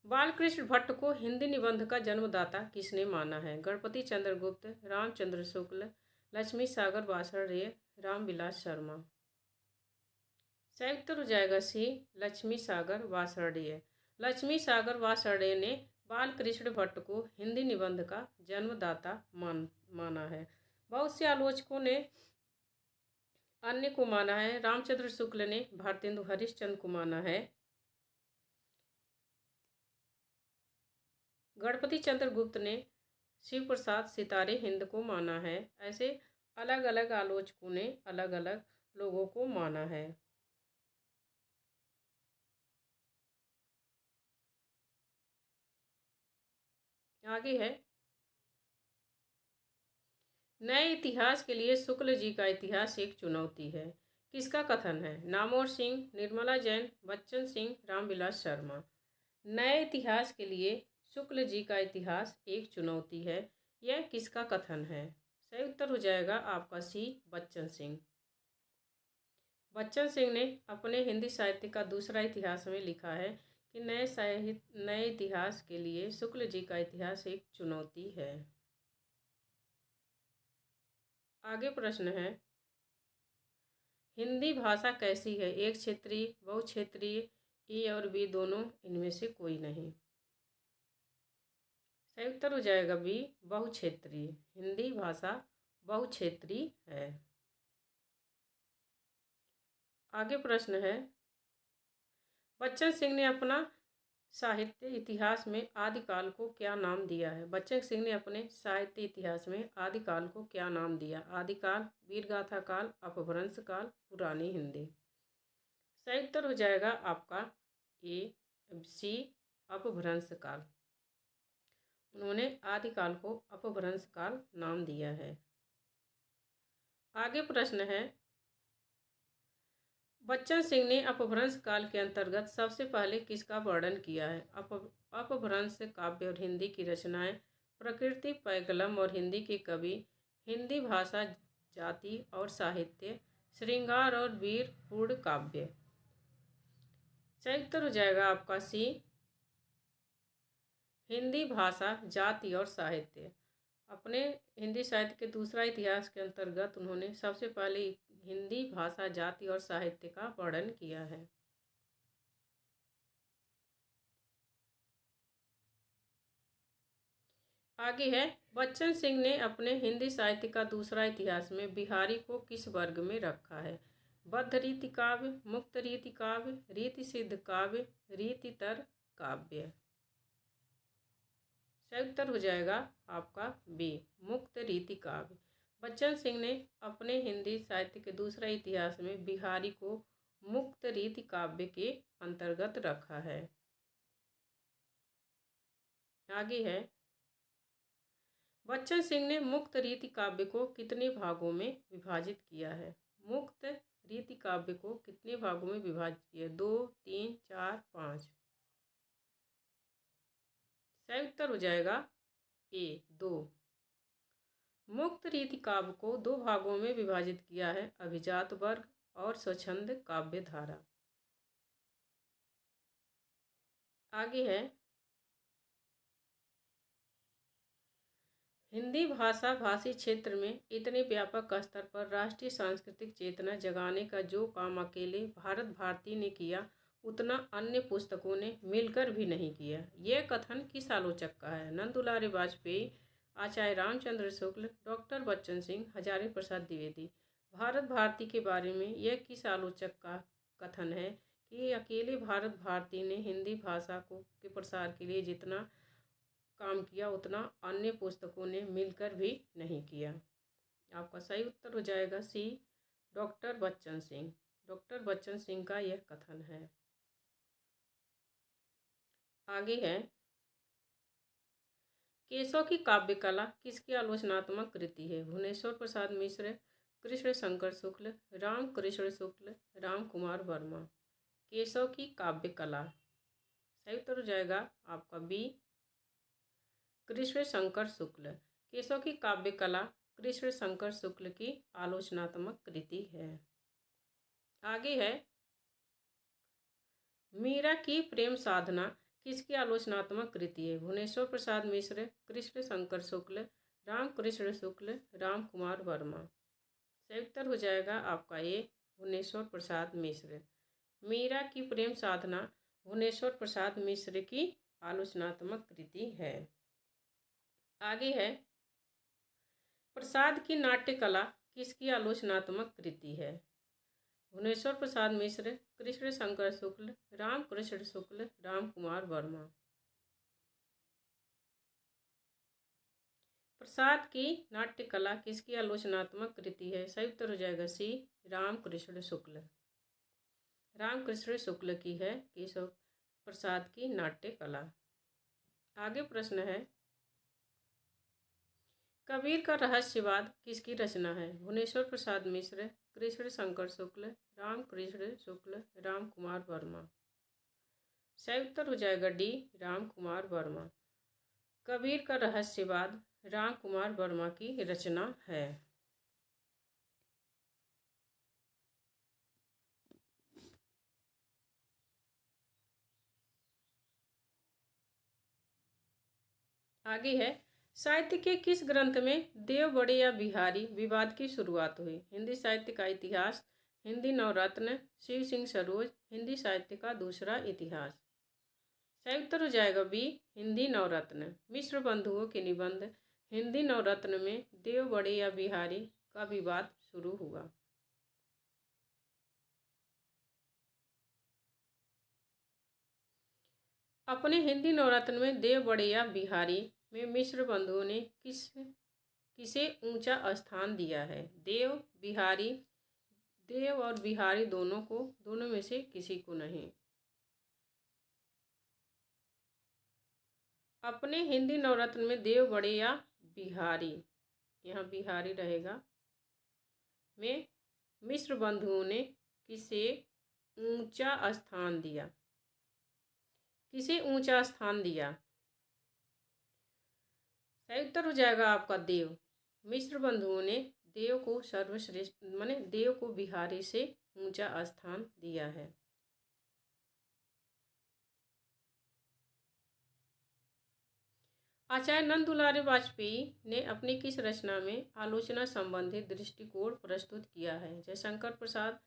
बालकृष्ण भट्ट को हिंदी निबंध का जन्मदाता किसने माना है? गणपति चंद्र गुप्त, रामचंद्र शुक्ल, लक्ष्मी सागर वासर्य, रामविलास शर्मा। सही उत्तर हो जाएगा सी, लक्ष्मी सागर वासर्य। लक्ष्मी सागर वासर्य ने बालकृष्ण भट्ट को हिंदी निबंध का जन्मदाता माना है। बहुत से आलोचकों ने अन्य को माना है। रामचंद्र शुक्ल ने भारतेंदु हरिश्चंद्र को माना है। गणपति चंद्र गुप्त ने शिव प्रसाद सितारे हिंद को माना है। ऐसे अलग अलग आलोचकों ने अलग अलग लोगों को माना है। आगे है, नए इतिहास के लिए शुक्ल जी का इतिहास एक चुनौती है। किसका कथन है? नामवर सिंह, निर्मला जैन, बच्चन सिंह, रामविलास शर्मा। नए इतिहास के लिए शुक्ल जी का इतिहास एक चुनौती है, यह किसका कथन है? सही उत्तर हो जाएगा आपका सी, बच्चन सिंह। बच्चन सिंह ने अपने हिंदी साहित्य का दूसरा इतिहास में लिखा है कि नए इतिहास के लिए शुक्ल जी का इतिहास एक चुनौती है। आगे प्रश्न है, हिंदी भाषा कैसी है? एक क्षेत्रीय, बहुक्षेत्रीय, ए और बी दोनों, इनमें से कोई नहीं। सही उत्तर हो जाएगा बी, बहुक्षेत्रीय। हिंदी भाषा बहुक्षेत्रीय है। आगे प्रश्न है, बच्चन सिंह ने अपना साहित्य इतिहास में आदिकाल को क्या नाम दिया है? बच्चन सिंह ने अपने साहित्य इतिहास में आदिकाल को क्या नाम दिया? आदिकाल, वीरगाथा काल, अपभ्रंश काल, पुरानी हिंदी। सही उत्तर हो जाएगा आपका ए, सी, अपभ्रंश काल। उन्होंने आदिकाल को अपभ्रंश काल नाम दिया है। आगे प्रश्न है, बच्चन सिंह ने अपभ्रंश काल के अंतर्गत सबसे पहले किसका वर्णन किया है? अपभ्रंश काव्य और हिंदी की रचनाएं, प्रकृति पैगलम और हिंदी के कवि, हिंदी भाषा, जाति और साहित्य, श्रृंगार और वीर पूर्ण काव्य। सही उत्तर हो जाएगा आपका सी, हिंदी भाषा, जाति और साहित्य। अपने हिंदी साहित्य के दूसरा इतिहास के अंतर्गत उन्होंने सबसे पहले हिंदी भाषा, जाति और साहित्य का वर्णन किया है। आगे है, बच्चन सिंह ने अपने हिंदी साहित्य का दूसरा इतिहास में बिहारी को किस वर्ग में रखा है? बद्ध रीति काव्य, मुक्त रीति काव्य, रीति सिद्ध काव्य, रीतितर काव्य। सही उत्तर हो जाएगा आपका बी, मुक्त रीति काव्य। बच्चन सिंह ने अपने हिंदी साहित्य के दूसरा इतिहास में बिहारी को मुक्त रीति काव्य के अंतर्गत रखा है। आगे है, बच्चन सिंह ने मुक्त रीति काव्य को कितने भागों में विभाजित किया है? मुक्त रीति काव्य को कितने भागों में विभाजित किया? 2, 3, 4, 5। सही उत्तर हो जाएगा ए, 2। मुक्त रीति काव्य को 2 भागों में विभाजित किया है, अभिजात वर्ग और स्वच्छंद काव्य धारा। आगे है, हिंदी भाषा भाषी क्षेत्र में इतने व्यापक स्तर पर राष्ट्रीय सांस्कृतिक चेतना जगाने का जो काम अकेले भारत भारती ने किया, उतना अन्य पुस्तकों ने मिलकर भी नहीं किया। यह कथन किस आलोचक का है? नंदुलारे वाजपेयी, आचार्य रामचंद्र शुक्ल, डॉक्टर बच्चन सिंह, हजारी प्रसाद द्विवेदी। भारत भारती के बारे में यह किस आलोचक का कथन है कि अकेले भारत भारती ने हिंदी भाषा को के प्रसार के लिए जितना काम किया उतना अन्य पुस्तकों ने मिलकर भी नहीं किया। आपका सही उत्तर हो जाएगा सी, डॉक्टर बच्चन सिंह। डॉक्टर बच्चन सिंह का यह कथन है। आगे है, केशव की काव्य कला किसकी आलोचनात्मक कृति है? भुवनेश्वर प्रसाद मिश्र, कृष्ण शंकर शुक्ल, राम कृष्ण शुक्ल, राम कुमार वर्मा। केशव की काव्य कला, सही उत्तर हो जाएगा आपका बी, कृष्ण शंकर शुक्ल। केशव की काव्य कला कृष्ण शंकर शुक्ल की आलोचनात्मक कृति है। आगे है, मीरा की प्रेम साधना किसकी आलोचनात्मक कृति है? भुवनेश्वर प्रसाद मिश्र, कृष्ण शंकर शुक्ल, राम कृष्ण शुक्ल, राम कुमार वर्मा। सही उत्तर हो जाएगा आपका ए, भुवनेश्वर प्रसाद मिश्र। मीरा की प्रेम साधना भुवनेश्वर प्रसाद मिश्र की आलोचनात्मक कृति है। आगे है, प्रसाद की नाट्य कला किसकी आलोचनात्मक कृति है? भुवनेश्वर प्रसाद मिश्र, कृष्ण शंकर शुक्ल, राम कृष्ण शुक्ल, राम कुमार वर्मा। प्रसाद की नाट्य कला किसकी आलोचनात्मक कृति है? सही उत्तर हो जाएगा सी, राम कृष्ण शुक्ल। राम कृष्ण शुक्ल की है केशव प्रसाद की नाट्य कला। आगे प्रश्न है, कबीर का रहस्यवाद किसकी रचना है? भुवनेश्वर प्रसाद मिश्र, कृष्ण शंकर शुक्ल, राम कृष्ण शुक्ल, राम कुमार वर्मा। सही उत्तर हो जाएगा डी, राम कुमार वर्मा। कबीर का रहस्यवाद राम कुमार वर्मा की रचना है। आगे है, साहित्य के किस ग्रंथ में देव बड़े या बिहारी विवाद की शुरुआत हुई? हिंदी साहित्य का इतिहास, हिंदी नवरत्न, शिव सिंह सरोज, हिंदी साहित्य का दूसरा इतिहास। सही उत्तर हो जाएगा बी, हिंदी नवरत्न। मिश्र बंधुओं के निबंध हिंदी नवरत्न में देव बड़े या बिहारी का विवाद शुरू हुआ। अपने हिंदी नवरत्न में देव बड़े या बिहारी में मिश्र बंधुओं ने किसे ऊंचा स्थान दिया है? देव और बिहारी दोनों में से किसी को नहीं। अपने हिंदी नवरत्न में देव बड़े या बिहारी, यहाँ बिहारी रहेगा, में मिश्र बंधुओं ने किसे ऊंचा स्थान दिया? किसे ऊंचा स्थान दिया? सही उत्तर हो जाएगा आपका देव। मिश्र बंधुओं ने देव को सर्वश्रेष्ठ माने देव को बिहारी से ऊंचा स्थान दिया है। आचार्य नंद दुलारी वाजपेयी ने अपनी किस रचना में आलोचना संबंधी दृष्टिकोण प्रस्तुत किया है? जयशंकर प्रसाद,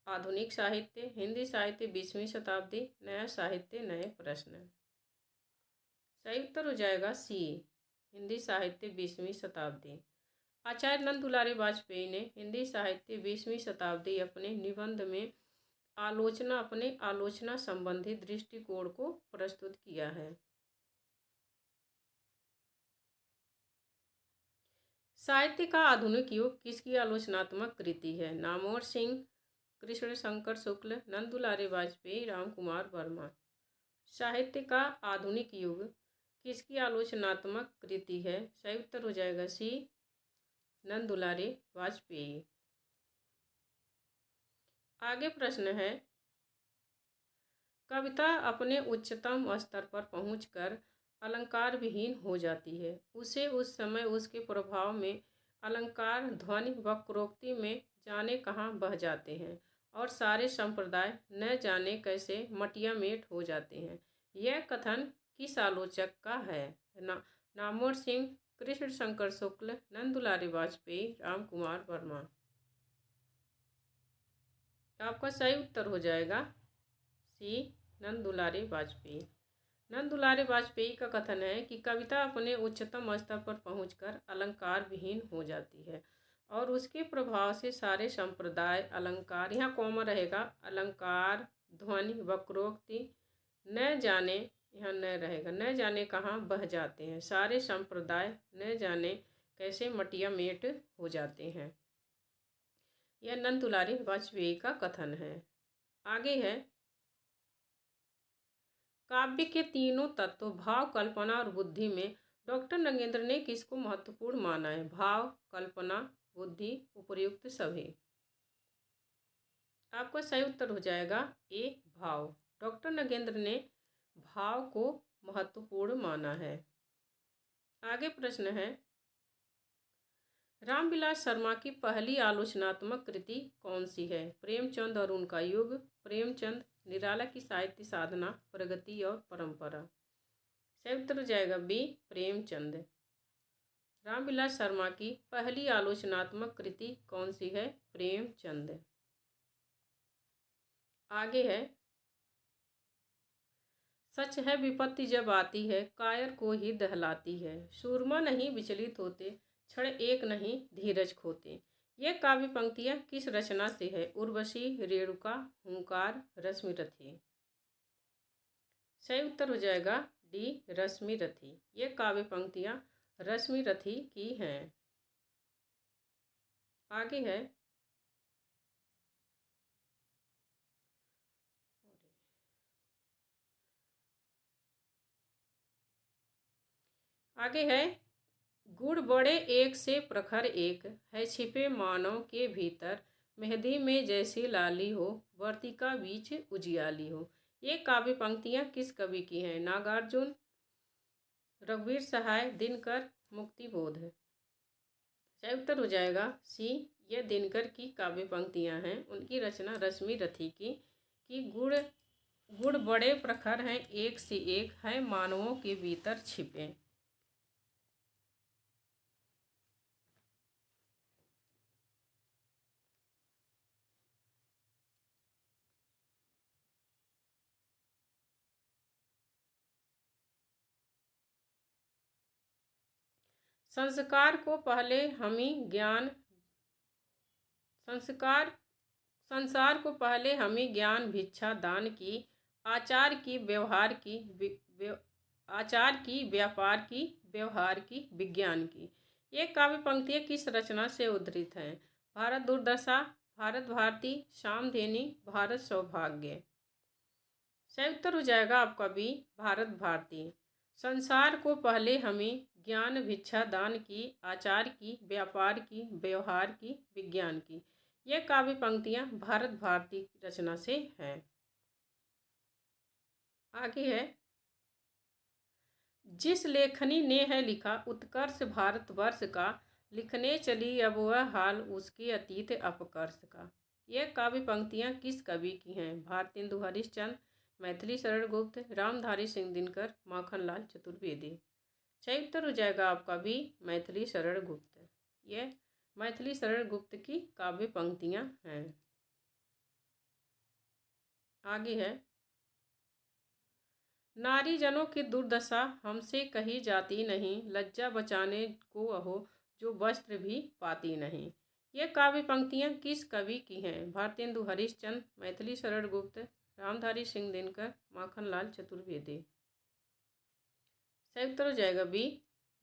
आधुनिक साहित्य, हिंदी साहित्य 20वीं शताब्दी, नया साहित्य, नए प्रश्न। सही उत्तर हो जाएगा सी, हिंदी साहित्य 20वीं शताब्दी। आचार्य नंद दुलारी वाजपेयी ने हिंदी साहित्य 20वीं शताब्दी अपने निबंध में अपने आलोचना संबंधी दृष्टिकोण को प्रस्तुत किया है। साहित्य का आधुनिक युग किसकी आलोचनात्मक कृति है? नामवर सिंह, कृष्ण शंकर शुक्ल, नंद दुलारी वाजपेयी, राम कुमार वर्मा। साहित्य का आधुनिक युग किसकी आलोचनात्मक कृति है? सही उत्तर हो जाएगा सी, नंद दुलारी वाजपेयी। आगे प्रश्न है, कविता अपने उच्चतम स्तर पर पहुंचकर अलंकार विहीन हो जाती है। उसे उस समय उसके प्रभाव में अलंकार ध्वनि वक्रोक्ति में जाने कहाँ बह जाते हैं और सारे संप्रदाय न जाने कैसे मटियामेट हो जाते हैं। यह कथन किस आलोचक का है? नामवर सिंह, कृष्ण शंकर शुक्ल, नंद दुलारी वाजपेयी, राम कुमार वर्मा। आपका सही उत्तर हो जाएगा सी, नंद दुलारी वाजपेयी। नंद दुलारी वाजपेयी का कथन है कि कविता अपने उच्चतम स्तर पर पहुंचकर अलंकार विहीन हो जाती है और उसके प्रभाव से सारे संप्रदाय अलंकार, यहाँ कॉमा रहेगा, अलंकार ध्वनि, वक्रोक्ति, न जाने, यहाँ न रहेगा, न जाने कहाँ बह जाते हैं सारे संप्रदाय, न जाने कैसे मटिया मेट हो जाते हैं। यह नंद दुलारी वाजपेयी का कथन है। आगे है, काव्य के तीनों तत्व भाव, कल्पना और बुद्धि में डॉक्टर नगेंद्र ने किसको महत्वपूर्ण माना है? भाव, कल्पना, बुद्धि, उपर्युक्त सभी। आपका सही उत्तर हो जाएगा ए, भाव। डॉक्टर नगेंद्र ने भाव को महत्वपूर्ण माना है। आगे प्रश्न है, रामविलास शर्मा की पहली आलोचनात्मक कृति कौन सी है? प्रेमचंद और उनका युग, प्रेमचंद, निराला की साहित्य साधना, प्रगति और परंपरा। सही उत्तर हो जाएगा बी, प्रेमचंद। रामविलास शर्मा की पहली आलोचनात्मक कृति कौन सी है? प्रेमचंद। आगे है, सच है विपत्ति जब आती है कायर को ही दहलाती है, सूरमा नहीं विचलित होते, क्षण एक नहीं धीरज खोते। ये काव्य पंक्तियां किस रचना से है? उर्वशी, रेणुका, हुंकार, रश्मिरथी। सही उत्तर हो जाएगा डी, रश्मिरथी। ये काव्य पंक्तियां रश्मिरथी की हैं। आगे है, गुण बड़े एक से प्रखर एक है छिपे मानव के भीतर, मेहंदी में जैसी लाली हो वर्तिका बीच उजियाली हो। ये काव्य पंक्तियां किस कवि की हैं? नागार्जुन, रघुवीर सहाय, दिनकर, मुक्तिबोध। सही उत्तर हो जाएगा सी, ये दिनकर की काव्य पंक्तियां हैं। उनकी रचना रश्मिरथी की गुण बड़े प्रखर हैं एक से एक है मानवों के भीतर छिपे। संस्कार को पहले हमी ज्ञान संस्कार संसार को पहले हमें ज्ञान भिक्षा दान की, आचार की व्यवहार की आचार की, व्यापार की, व्यवहार की, विज्ञान की। ये काव्य पंक्तियाँ किस रचना से उद्धृत हैं? भारत दुर्दशा, भारत भारती, सामधेनी, भारत सौभाग्य। सही उत्तर हो जाएगा आपका बी, भारत भारती। संसार को पहले हमें ज्ञान भिक्षा दान की, आचार की, व्यापार की, व्यवहार की, विज्ञान की। ये काव्य पंक्तियां भारत भारती रचना से हैं। आगे है, जिस लेखनी ने है लिखा उत्कर्ष भारतवर्ष का, लिखने चली अब वह हाल उसके अतीत अपकर्ष का। ये काव्य पंक्तियां किस कवि की हैं? भारतेंदु हरिश्चंद्र, मैथिली शरण गुप्त, रामधारी सिंह दिनकर, माखनलाल चतुर्वेदी। सही उत्तर हो जाएगा आपका भी, मैथिली शरण गुप्त। ये मैथिली शरण गुप्त की काव्य पंक्तियां हैं। आगे है, नारी जनों की दुर्दशा हमसे कही जाती नहीं, लज्जा बचाने को अहो जो वस्त्र भी पाती नहीं। ये काव्य पंक्तियां किस कवि की हैं? भारतेंदु हरिश्चंद्र, मैथिली शरण गुप्त, रामधारी सिंह दिनकर, माखनलाल चतुर्वेदी। सही उत्तर हो जाएगा बी,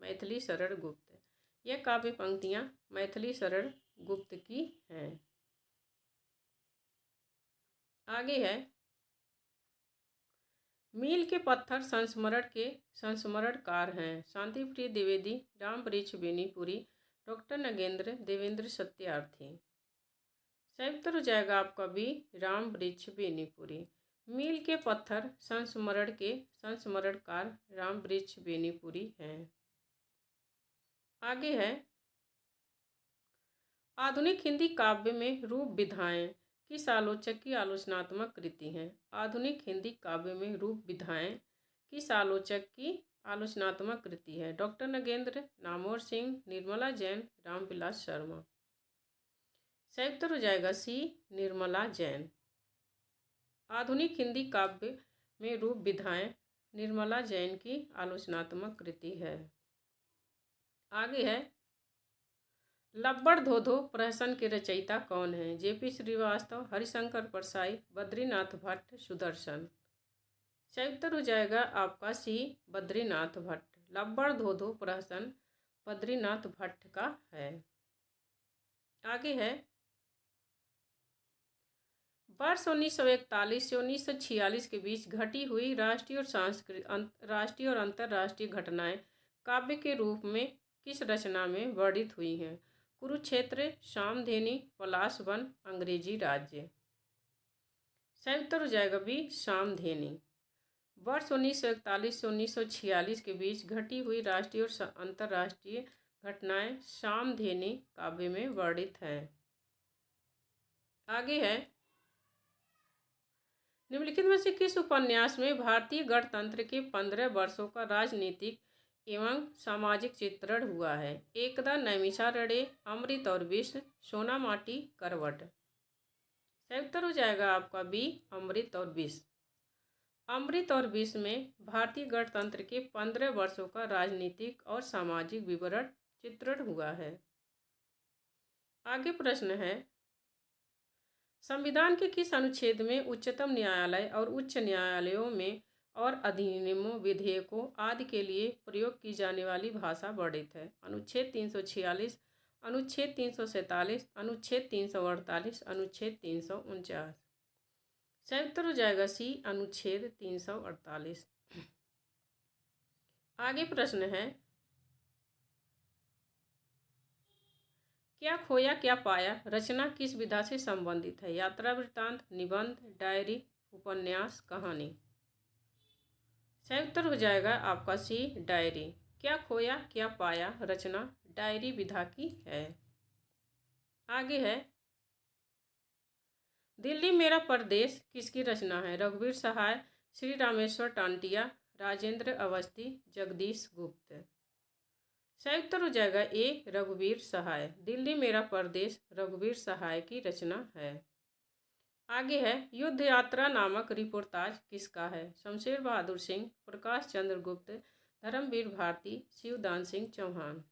मैथिली शरण गुप्त। यह काव्य पंक्तियां मैथिली शरण गुप्त की हैं। आगे है, मील के पत्थर संस्मरण के संस्मरणकार हैं शांतिप्रिय द्विवेदी, रामवृक्ष बेनीपुरी, डॉक्टर नगेंद्र, देवेंद्र सत्यार्थी। सही उत्तर हो जाएगा आपका भी, रामवृक्ष बेनीपुरी। मील के पत्थर संस्मरण के संस्मरणकार रामवृक्ष बेनीपुरी हैं। आगे है, आधुनिक हिंदी काव्य में रूप विधाएं किस आलोचक की आलोचनात्मक कृति हैं? आधुनिक हिंदी काव्य में रूप विधाएं किस आलोचक की आलोचनात्मक कृति है? डॉक्टर नगेंद्र, नामवर सिंह, निर्मला जैन, रामविलास शर्मा। सही उत्तर हो जाएगा सी, निर्मला जैन। आधुनिक हिंदी काव्य में रूप विधाएं निर्मला जैन की आलोचनात्मक कृति है। आगे है, लब्बड़ धो धो प्रहसन के रचयिता कौन है? जेपी श्रीवास्तव, हरिशंकर परसाई, बद्रीनाथ भट्ट, सुदर्शन। सही उत्तर हो जाएगा आपका सी, बद्रीनाथ भट्ट। लब्बड़ धो धो प्रहसन बद्रीनाथ भट्ट का है। आगे है, वर्ष 1941 से 1946 के बीच घटी हुई राष्ट्रीय और अंतर्राष्ट्रीय घटनाएं काव्य के रूप में किस रचना में वर्णित हुई हैं? कुरुक्षेत्र, सामधेनी, पलाश वन, अंग्रेजी राज्य। सही उत्तर हो जाएगा बी, सामधेनी। वर्ष 1941 से 1946 के बीच घटी हुई राष्ट्रीय और अंतर्राष्ट्रीय घटनाएं सामधेनी काव्य में वर्णित हैं। आगे है, निम्नलिखित में से किस उपन्यास में भारतीय गणतंत्र के 15 वर्षों का राजनीतिक एवं सामाजिक चित्रण हुआ है? एकदा, नैमिषारण्य, अमृत और विष, सोना माटी, करवट। सही उत्तर हो जाएगा आपका बी, अमृत और विष। अमृत और विष में भारतीय गणतंत्र के 15 वर्षों का राजनीतिक और सामाजिक विवरण चित्रण हुआ है। आगे प्रश्न है, संविधान के किस अनुच्छेद में उच्चतम न्यायालय और उच्च न्यायालयों में और अधिनियमों, विधेयकों आदि के लिए प्रयोग की जाने वाली भाषा वर्णित है? अनुच्छेद 346, अनुच्छेद 347, अनुच्छेद 348, अनुच्छेद 349। सही उत्तर हो जाएगा सी, अनुच्छेद 348। आगे प्रश्न है, क्या खोया क्या पाया रचना किस विधा से संबंधित है? यात्रा वृत्तांत, निबंध, डायरी, उपन्यास, कहानी। सही उत्तर हो जाएगा आपका सी, डायरी। क्या खोया क्या पाया रचना डायरी विधा की है। आगे है, दिल्ली मेरा परदेश किसकी रचना है? रघुवीर सहाय, श्री रामेश्वर टांटिया, राजेंद्र अवस्थी, जगदीश गुप्त। सही उत्तर हो जाएगा ए, रघुवीर सहाय। दिल्ली मेरा परदेश रघुवीर सहाय की रचना है। आगे है, युद्ध यात्रा नामक रिपोर्टाज किसका है? शमशेर बहादुर सिंह, प्रकाश चंद्र गुप्त, धर्मवीर भारती, शिवदान सिंह चौहान।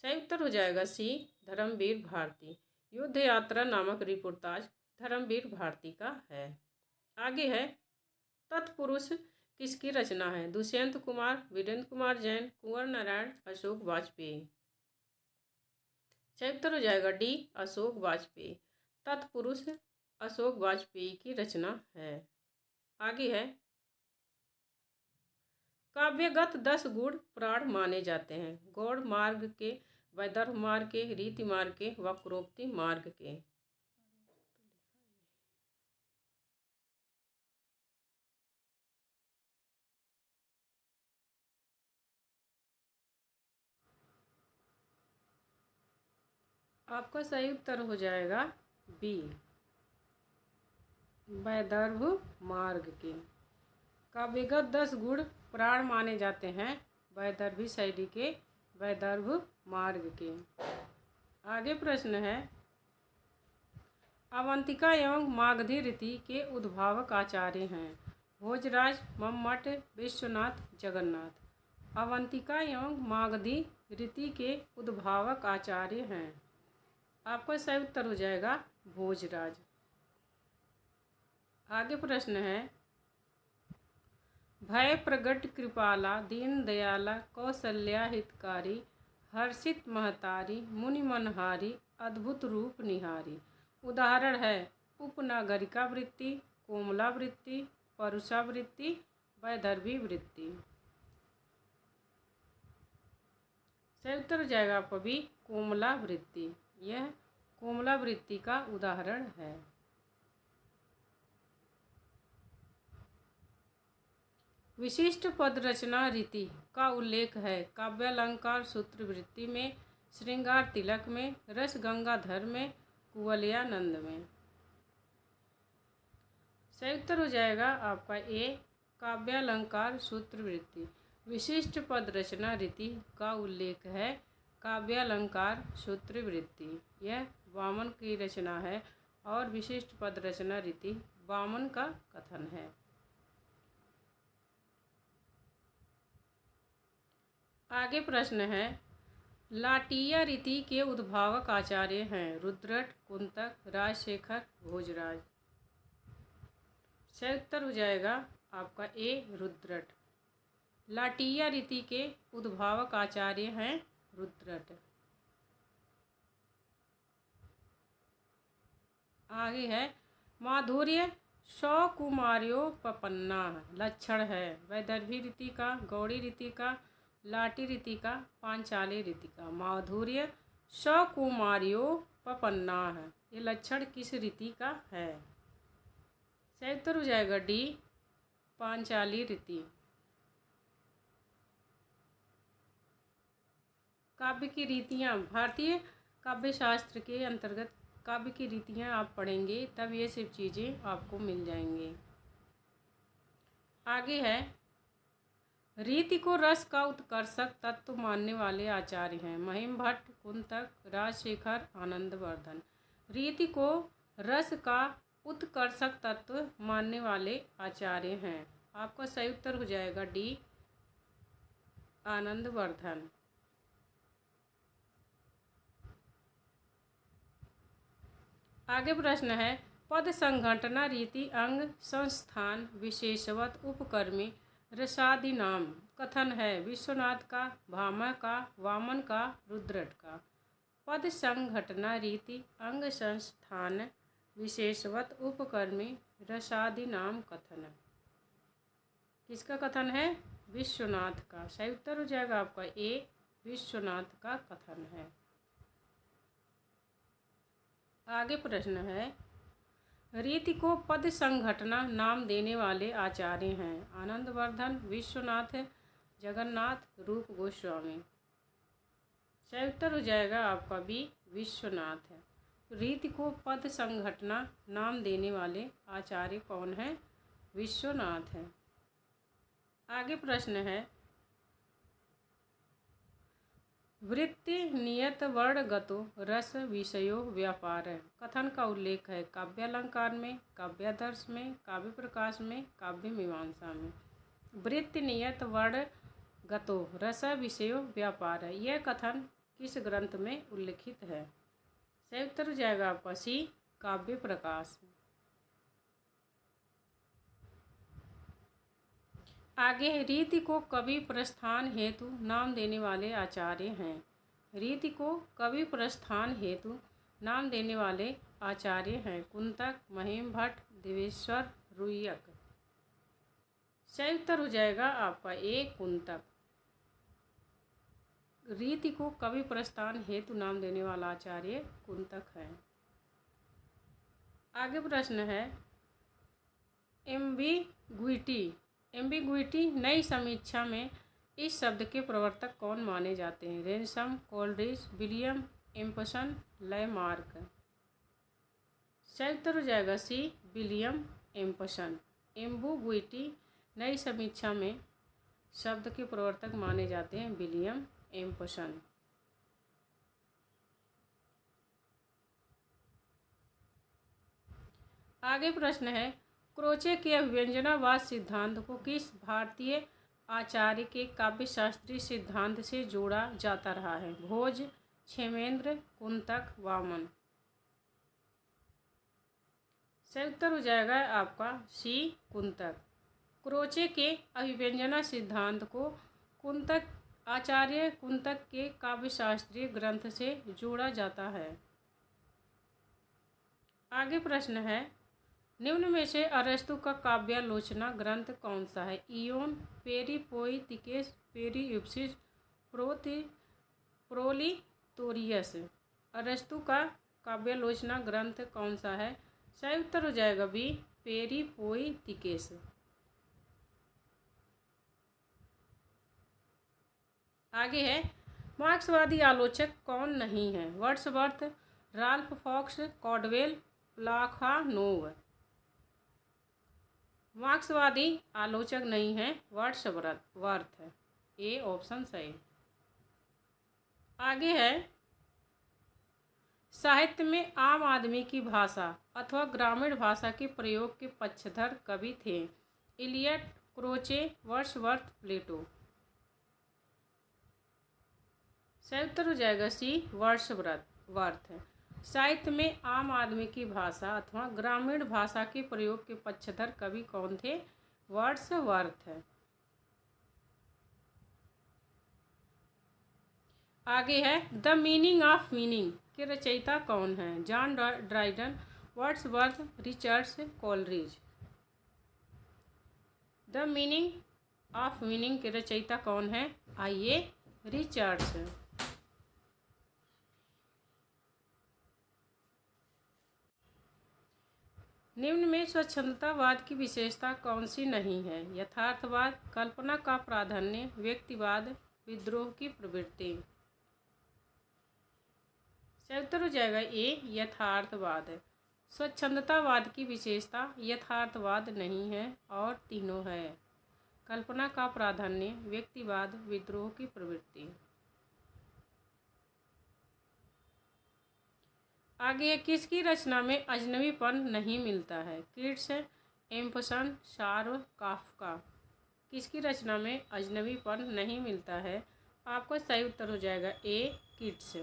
सही उत्तर हो जाएगा सी, धर्मवीर भारती। युद्ध यात्रा नामक रिपोर्टाज धर्मवीर भारती का है। आगे है, तत्पुरुष किसकी रचना है? दुष्यंत कुमार, वीरेंद्र कुमार जैन, कुंवर नारायण, अशोक वाजपेयी। सही उत्तर हो जाएगा डी, अशोक वाजपेयी। तत्पुरुष अशोक वाजपेयी की रचना है। आगे है, काव्यगत 10 गुण प्राण माने जाते हैं? गौड़ मार्ग के, वैदर्भ मार्ग के, रीति मार्ग के, वक्रोक्ति मार्ग के। आपका सही उत्तर हो जाएगा बी, वैदर्भ मार्ग के। काव्यगत 10 गुण प्राण माने जाते हैं वैदर्भी शैली के, वैदर्भ मार्ग के। आगे प्रश्न है, अवंतिका एवं मागधी रीति के उद्भावक आचार्य हैं? भोजराज, मम्मट, विश्वनाथ, जगन्नाथ। अवंतिका एवं मागधी रीति के उद्भावक आचार्य हैं। आपका सही उत्तर हो जाएगा भोजराज। आगे प्रश्न है, भय प्रगट कृपाला, दीन दयाला, कौशल्या हितकारी, हर्षित महतारी, मुनि मनहारी, अद्भुत रूप निहारी। उदाहरण है, उपनागरिका वृत्ति, कोमला वृत्ति, परुषा वृत्ति, वैदर्भी वृत्ति। सही उत्तर हो जाएगा आपको भी कोमला वृत्ति। यह कोमला वृत्ति का उदाहरण है। विशिष्ट पद रचना रीति का उल्लेख है काव्यालंकार सूत्र वृत्ति में, श्रृंगार तिलक में, रस गंगाधर में, कुवलयानंद में। सही उत्तर हो जाएगा आपका ए, काव्यालंकार सूत्र वृत्ति। विशिष्ट पद रचना रीति का उल्लेख है काव्यालंकार सूत्र वृत्ति। यह वामन की रचना है और विशिष्ट पद रचना रीति वामन का कथन है। आगे प्रश्न है, लाटिया रीति के उद्भावक आचार्य हैं रुद्रट, कुंतक, राजशेखर, भोजराज। सही उत्तर हो जाएगा आपका ए रुद्रट। लाटिया रीति के उद्भावक आचार्य हैं रुद्रट। आगे है माधुर्य सौकुमार्योपपन्ना लक्षण है वैदर्भी रीति का, गौड़ी रीति का, लाटी रीति का, पांचाली रीति का। माधुर्य सौकुमार्योपपन्ना है, ये लक्षण किस रीति का है? सही उत्तर हो जाएगा डी पांचाली रीति। काव्य की रीतियाँ, भारतीय काव्य शास्त्र के अंतर्गत काव्य की रीतियाँ आप पढ़ेंगे तब ये सब चीज़ें आपको मिल जाएंगी। आगे है रीति को रस का उत्कर्षक तत्व मानने वाले आचार्य हैं महिम भट्ट, कुंतक, राजशेखर, आनंदवर्धन। रीति को रस का उत्कर्षक तत्व मानने वाले आचार्य हैं। आपका सही उत्तर हो जाएगा डी आनंदवर्धन। आगे प्रश्न है पद संघटना रीति अंग संस्थान विशेषवत उपकर्मी रसादि नाम कथन है विश्वनाथ का, भामा का, वामन का, रुद्रट का। पद संघटना रीति अंग संस्थान विशेषवत उपकर्मी रसादि नाम कथन किसका कथन है? विश्वनाथ का। सही उत्तर हो जाएगा आपका ए विश्वनाथ का कथन है। आगे प्रश्न है रीति को पद संघटना नाम देने वाले आचार्य हैं आनंदवर्धन, विश्वनाथ, जगन्नाथ, रूप गोस्वामी। सही उत्तर हो जाएगा आपका भी विश्वनाथ है। रीति को पद संघटना नाम देने वाले आचार्य कौन है? विश्वनाथ है। आगे प्रश्न है वृत्ति नियत वर्णगतो रस विषयो व्यापार कथन का उल्लेख है काव्यालंकार में, काव्यादर्श में, काव्य प्रकाश में, काव्य मीमांसा में। वृत्ति नियत वर्णगतो रस विषयो व्यापार है, यह कथन किस ग्रंथ में उल्लिखित है? सही उत्तर हो जाएगा आपका सी काव्य प्रकाश। आगे रीति को कवि प्रस्थान हेतु नाम देने वाले आचार्य हैं। रीति को कवि प्रस्थान हेतु नाम देने वाले आचार्य हैं कुंतक, महिम भट्ट, देवेश्वर, रुय्यक। सही उत्तर हो जाएगा आपका ए कुंतक। रीति को कवि प्रस्थान हेतु नाम देने वाला आचार्य कुंतक है। आगे प्रश्न है एम्बिगुइटी नई समीक्षा में इस शब्द के प्रवर्तक कौन माने जाते हैं? रेंसम, कोलरिज, विलियम एम्पसन, लैमार्क। सही उत्तर हो जाएगा सी विलियम एम्पसन। एम्बिगुइटी नई समीक्षा में शब्द के प्रवर्तक माने जाते हैं विलियम एम्पसन। आगे प्रश्न है क्रोचे के अभिव्यंजनावाद सिद्धांत को किस भारतीय आचार्य के काव्यशास्त्रीय सिद्धांत से जोड़ा जाता रहा है? भोज, क्षेमेंद्र, कुंतक, वामन। सही उत्तर हो जाएगा आपका सी कुंतक। क्रोचे के अभिव्यंजना सिद्धांत को आचार्य कुंतक के काव्यशास्त्रीय ग्रंथ से जोड़ा जाता है। आगे प्रश्न है निम्न में से अरस्तु का काव्यालोचना ग्रंथ कौन सा है? इयोन, पेरिपोइथिकेस, पेरियुप्सिस, प्रोलिटोरियस। अरस्तु का काव्यालोचना ग्रंथ कौन सा है? सही उत्तर हो जाएगा बी पेरिपोइथिकेस। आगे है मार्क्सवादी आलोचक कौन नहीं है? Wordsworth, Ralph Fox, Caudwell, Plekhanov. मार्क्सवादी आलोचक नहीं है वर्ड्सवर्थ। ए ऑप्शन सही। आगे है साहित्य में आम आदमी की भाषा अथवा ग्रामीण भाषा के प्रयोग के पक्षधर कवि थे? इलियट, क्रोचे, वर्ड्सवर्थ, प्लेटो। सही उत्तर हो जाएगा सी, वर्ड्सवर्थ। साहित्य में आम आदमी की भाषा अथवा ग्रामीण भाषा के प्रयोग के पक्षधर कवि कौन थे? वर्ड्सवर्थ। आगे है द मीनिंग ऑफ मीनिंग के रचयिता कौन है? John Dryden, Wordsworth, Richards, Coleridge. The meaning of meaning के रचयिता कौन है? आइए, रिचर्ड्स। निम्न में स्वच्छंदतावाद की विशेषता कौन सी नहीं है? यथार्थवाद, कल्पना का प्राधान्य, व्यक्तिवाद, विद्रोह की प्रवृत्ति। सही उत्तर हो जाएगा ए, यथार्थवाद। स्वच्छंदतावाद की विशेषता यथार्थवाद नहीं है और तीनों है: कल्पना का प्राधान्य, व्यक्तिवाद, विद्रोह की प्रवृत्ति। आगे किसकी रचना में अजनबीपन नहीं मिलता है? किट्स, एम्पसन, शार्व, काफ्का। किसकी रचना में अजनबीपन नहीं मिलता है? आपका सही उत्तर हो जाएगा ए, किट्स।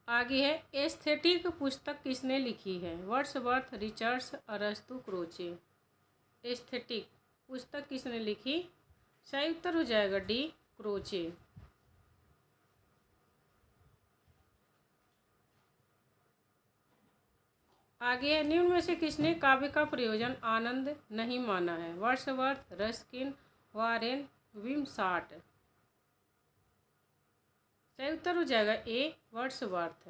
आगे है एस्थेटिक पुस्तक किसने लिखी है? वर्ड्सवर्थ, रिचर्ड्स, अरस्तु, क्रोचे। एस्थेटिक पुस्तक किसने लिखी? सही उत्तर हो जाएगा डी, क्रोचे। आगे है निम्न में से किसने काव्य का प्रयोजन आनंद नहीं माना है? Wordsworth, Ruskin, Warren, Wimsatt. सही उत्तर हो जाएगा ए, वर्ड्सवर्थ।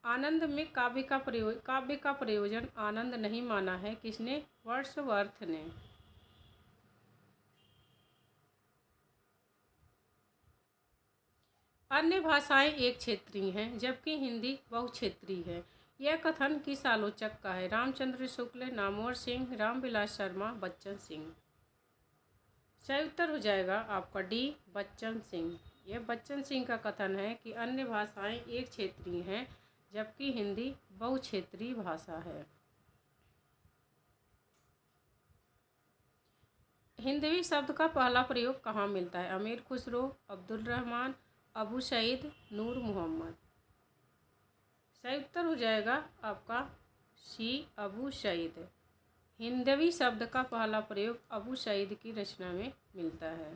आनंद में काव्य का प्रयोजन आनंद नहीं माना है किसने? वर्ड्सवर्थ ने। अन्य भाषाएं एक क्षेत्रीय हैं जबकि हिंदी बहुक्षेत्रीय है। यह कथन किस आलोचक का है? रामचंद्र शुक्ल, नामवर सिंह, रामविलास शर्मा, बच्चन सिंह। सही उत्तर हो जाएगा आपका डी, बच्चन सिंह। यह बच्चन सिंह का कथन है कि अन्य भाषाएं एक क्षेत्रीय हैं जबकि हिंदी बहुक्षेत्रीय भाषा है। हिंदवी शब्द का पहला प्रयोग कहाँ मिलता है? अमीर खुसरो, अब्दुल रहमान, अबू सईद, नूर मोहम्मद। सही उत्तर हो जाएगा आपका सी, अबू सईद। हिंदवी शब्द का पहला प्रयोग अबू सईद की रचना में मिलता है।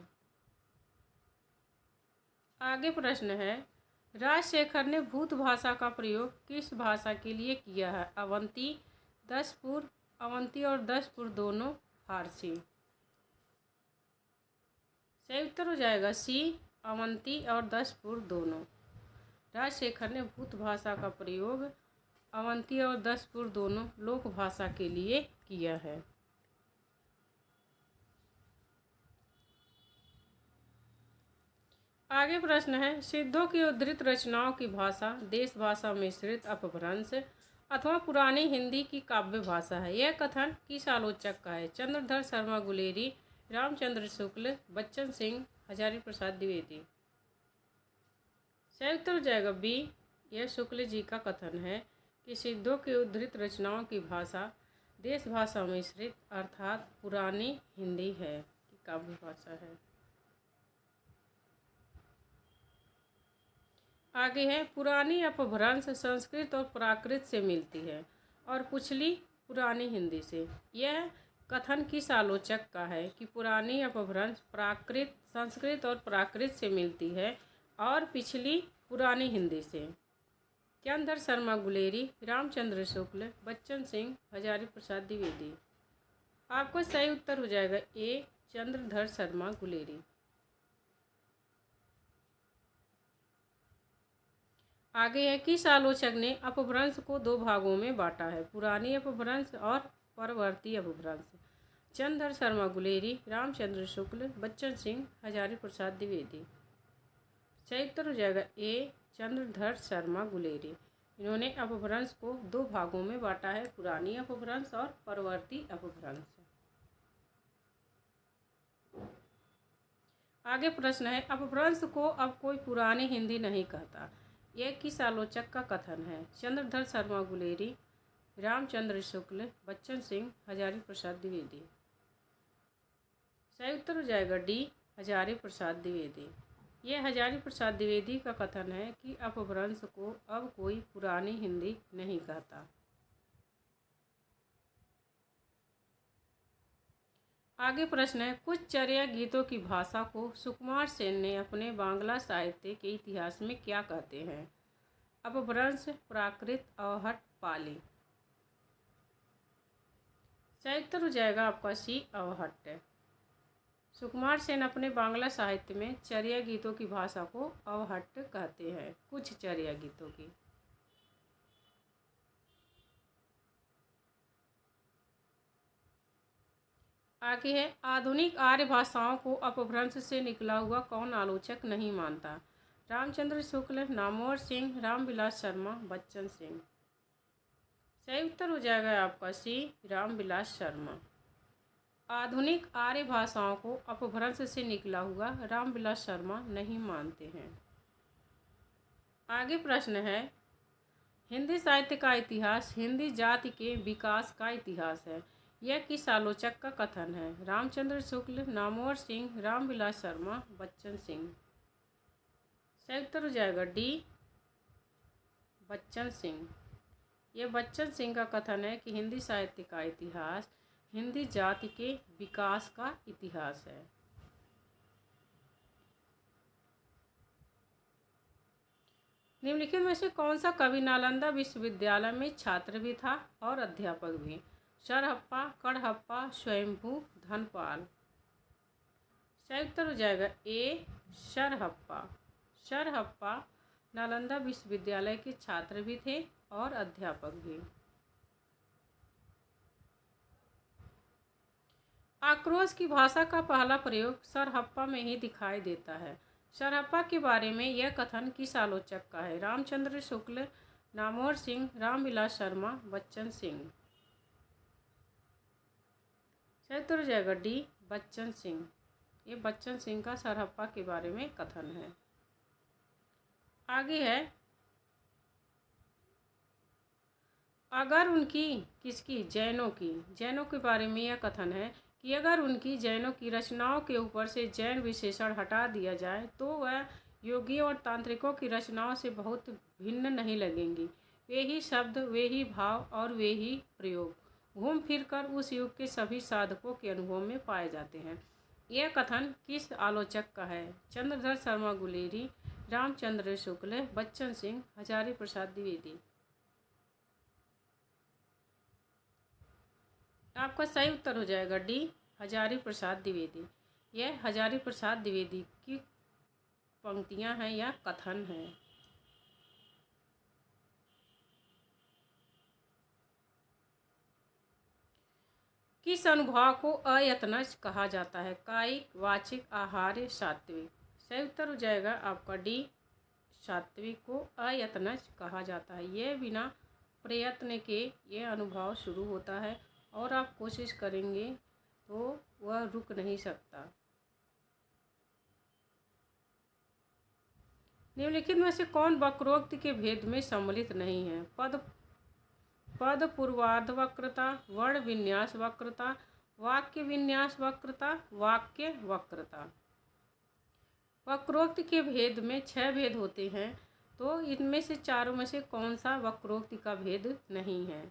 आगे प्रश्न है राजशेखर ने भूत भाषा का प्रयोग किस भाषा के लिए किया है? अवंती, दसपुर, अवंती और दसपुर दोनों, फारसी। सही उत्तर हो जाएगा सी, अवंती और दसपुर दोनों। राजशेखर ने भूत भाषा का प्रयोग अवंती और दसपुर दोनों लोक भाषा के लिए किया है। आगे प्रश्न है सिद्धों की उद्धृत रचनाओं की भाषा देश भाषा मिश्रित अपभ्रंश अथवा पुरानी हिंदी की काव्य भाषा है। यह कथन किस आलोचक का है? चंद्रधर शर्मा गुलेरी, रामचंद्र शुक्ल, बच्चन सिंह, हजारी प्रसाद द्विवेदी। सही उत्तर हो जाएगा बी, यह शुक्ल जी का कथन है कि सिद्धों की उद्धृत रचनाओं की भाषा देश भाषा मिश्रित अर्थात पुरानी हिंदी है कि काव्य भाषा है। आगे है पुरानी अपभ्रंश संस्कृत और प्राकृत से मिलती है और पिछली पुरानी हिंदी से। यह कथन किस आलोचक का है कि पुरानी अपभ्रंश प्राकृत संस्कृत और प्राकृत से मिलती है और पिछली पुरानी हिंदी से? चंद्रधर शर्मा गुलेरी, रामचंद्र शुक्ल, बच्चन सिंह, हजारी प्रसाद द्विवेदी। आपका सही उत्तर हो जाएगा ए, चंद्रधर शर्मा गुलेरी। आगे है किस आलोचक ने अपभ्रंश को दो भागों में बांटा है? पुरानी अपभ्रंश और परवर्ती अपभ्रंश। चंद्रधर शर्मा गुलेरी, रामचंद्र शुक्ल, बच्चन सिंह, हजारी प्रसाद द्विवेदी। सही उत्तर हो जाएगा ए, चंद्रधर शर्मा गुलेरी। इन्होंने अपभ्रंश को दो भागों में बांटा है, पुरानी अपभ्रंश और परवर्ती अपभ्रंश। आगे प्रश्न है अपभ्रंश को अब कोई पुरानी हिंदी नहीं कहता। यह किस आलोचक का कथन है? चंद्रधर शर्मा गुलेरी, रामचंद्र शुक्ल, बच्चन सिंह, हजारी प्रसाद द्विवेदी। सही उत्तर हो जाएगा डी, हजारी प्रसाद द्विवेदी। यह हजारी प्रसाद द्विवेदी का कथन है कि अपभ्रंश को अब कोई पुरानी हिंदी नहीं कहता। आगे प्रश्न है, कुछ चर्या गीतों की भाषा को सुकुमार सेन ने अपने बांग्ला साहित्य के इतिहास में क्या कहते हैं? अपभ्रंश, प्राकृत, अवहट, पाली। सही उत्तर हो जाएगा आपका सी, अवहट। सुकुमार सेन अपने बांग्ला साहित्य में चर्या गीतों की भाषा को अवहट कहते हैं, कुछ चर्या गीतों की। आगे है, आधुनिक आर्य भाषाओं को अपभ्रंश से निकला हुआ कौन आलोचक नहीं मानता? रामचंद्र शुक्ल, नामवर सिंह, रामविलास शर्मा, बच्चन सिंह। सही उत्तर हो जाएगा आपका सी, रामविलास शर्मा। आधुनिक आर्य भाषाओं को अपभ्रंश से निकला हुआ रामविलास शर्मा नहीं मानते हैं। आगे प्रश्न है, हिंदी साहित्य का इतिहास हिंदी जाति के विकास का इतिहास है, यह किस आलोचक का कथन है? रामचंद्र शुक्ल, नामवर सिंह, रामविलास शर्मा, बच्चन सिंह। सही उत्तर हो जाएगा डी, बच्चन सिंह। यह बच्चन सिंह का कथन है कि हिंदी साहित्य का इतिहास हिंदी जाति के विकास का इतिहास है। निम्नलिखित में से कौन सा कवि नालंदा विश्वविद्यालय में छात्र भी था और अध्यापक भी? शरहप्पा, कड़हप्पा, स्वयंभू, धनपाल। सही उत्तर हो जाएगा ए, शरहप्पा। शरहप्पा नालंदा विश्वविद्यालय के छात्र भी थे और अध्यापक भी। आक्रोश की भाषा का पहला प्रयोग सरहप्पा में ही दिखाई देता है। सरहप्पा के बारे में यह कथन किस आलोचक का है? रामचंद्र शुक्ल, नामवर सिंह, रामविलास शर्मा, बच्चन सिंह। सही उत्तर हो जाएगा डी, बच्चन सिंह। ये बच्चन सिंह का सरहप्पा के बारे में कथन है। आगे है, अगर उनकी, किसकी? जैनों के बारे में यह कथन है कि अगर उनकी जैनों की रचनाओं के ऊपर से जैन विशेषण हटा दिया जाए तो वह योगियों और तांत्रिकों की रचनाओं से बहुत भिन्न नहीं लगेंगी। वे ही शब्द, वे ही भाव और वे ही प्रयोग घूम फिर कर उस युग के सभी साधकों के अनुभव में पाए जाते हैं। यह कथन किस आलोचक का है? चंद्रधर शर्मा गुलेरी, रामचंद्र शुक्ल, बच्चन सिंह, हजारी प्रसाद द्विवेदी। आपका सही उत्तर हो जाएगा डी, हजारी प्रसाद द्विवेदी। यह हजारी प्रसाद द्विवेदी की पंक्तियां हैं या कथन हैं। किस अनुभव को अयत्नज कहा जाता है? कायिक, वाचिक, आहार्य, सात्विक। सही उत्तर हो जाएगा आपका डी, सात्विक को अयत्नज कहा जाता है। यह बिना प्रयत्न के यह अनुभव शुरू होता है और आप कोशिश करेंगे तो वह रुक नहीं सकता। निम्नलिखित में से कौन वक्रोक्ति के भेद में सम्मिलित नहीं है? पद पूर्वार्ध वक्रता, वर्ण विन्यास वक्रता, वाक्य विन्यास वक्रता, वाक्य वक्रता। वक्रोक्ति के भेद में 6 भेद होते हैं, तो इनमें से चारों में से कौन सा वक्रोक्ति का भेद नहीं है?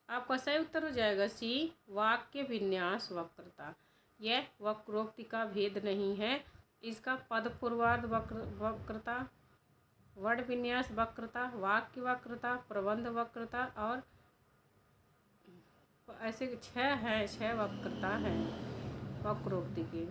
आपका सही उत्तर हो जाएगा सी, वाक्य विन्यास वक्रता। यह वक्रोक्ति का भेद नहीं है। इसका पद पूर्वार्ध वक्रता, वर्ण विन्यास वक्रता, वाक्य वक्रता, प्रबंध वक्रता और ऐसे 6 हैं, 6 वक्रता हैं वक्रोक्ति की।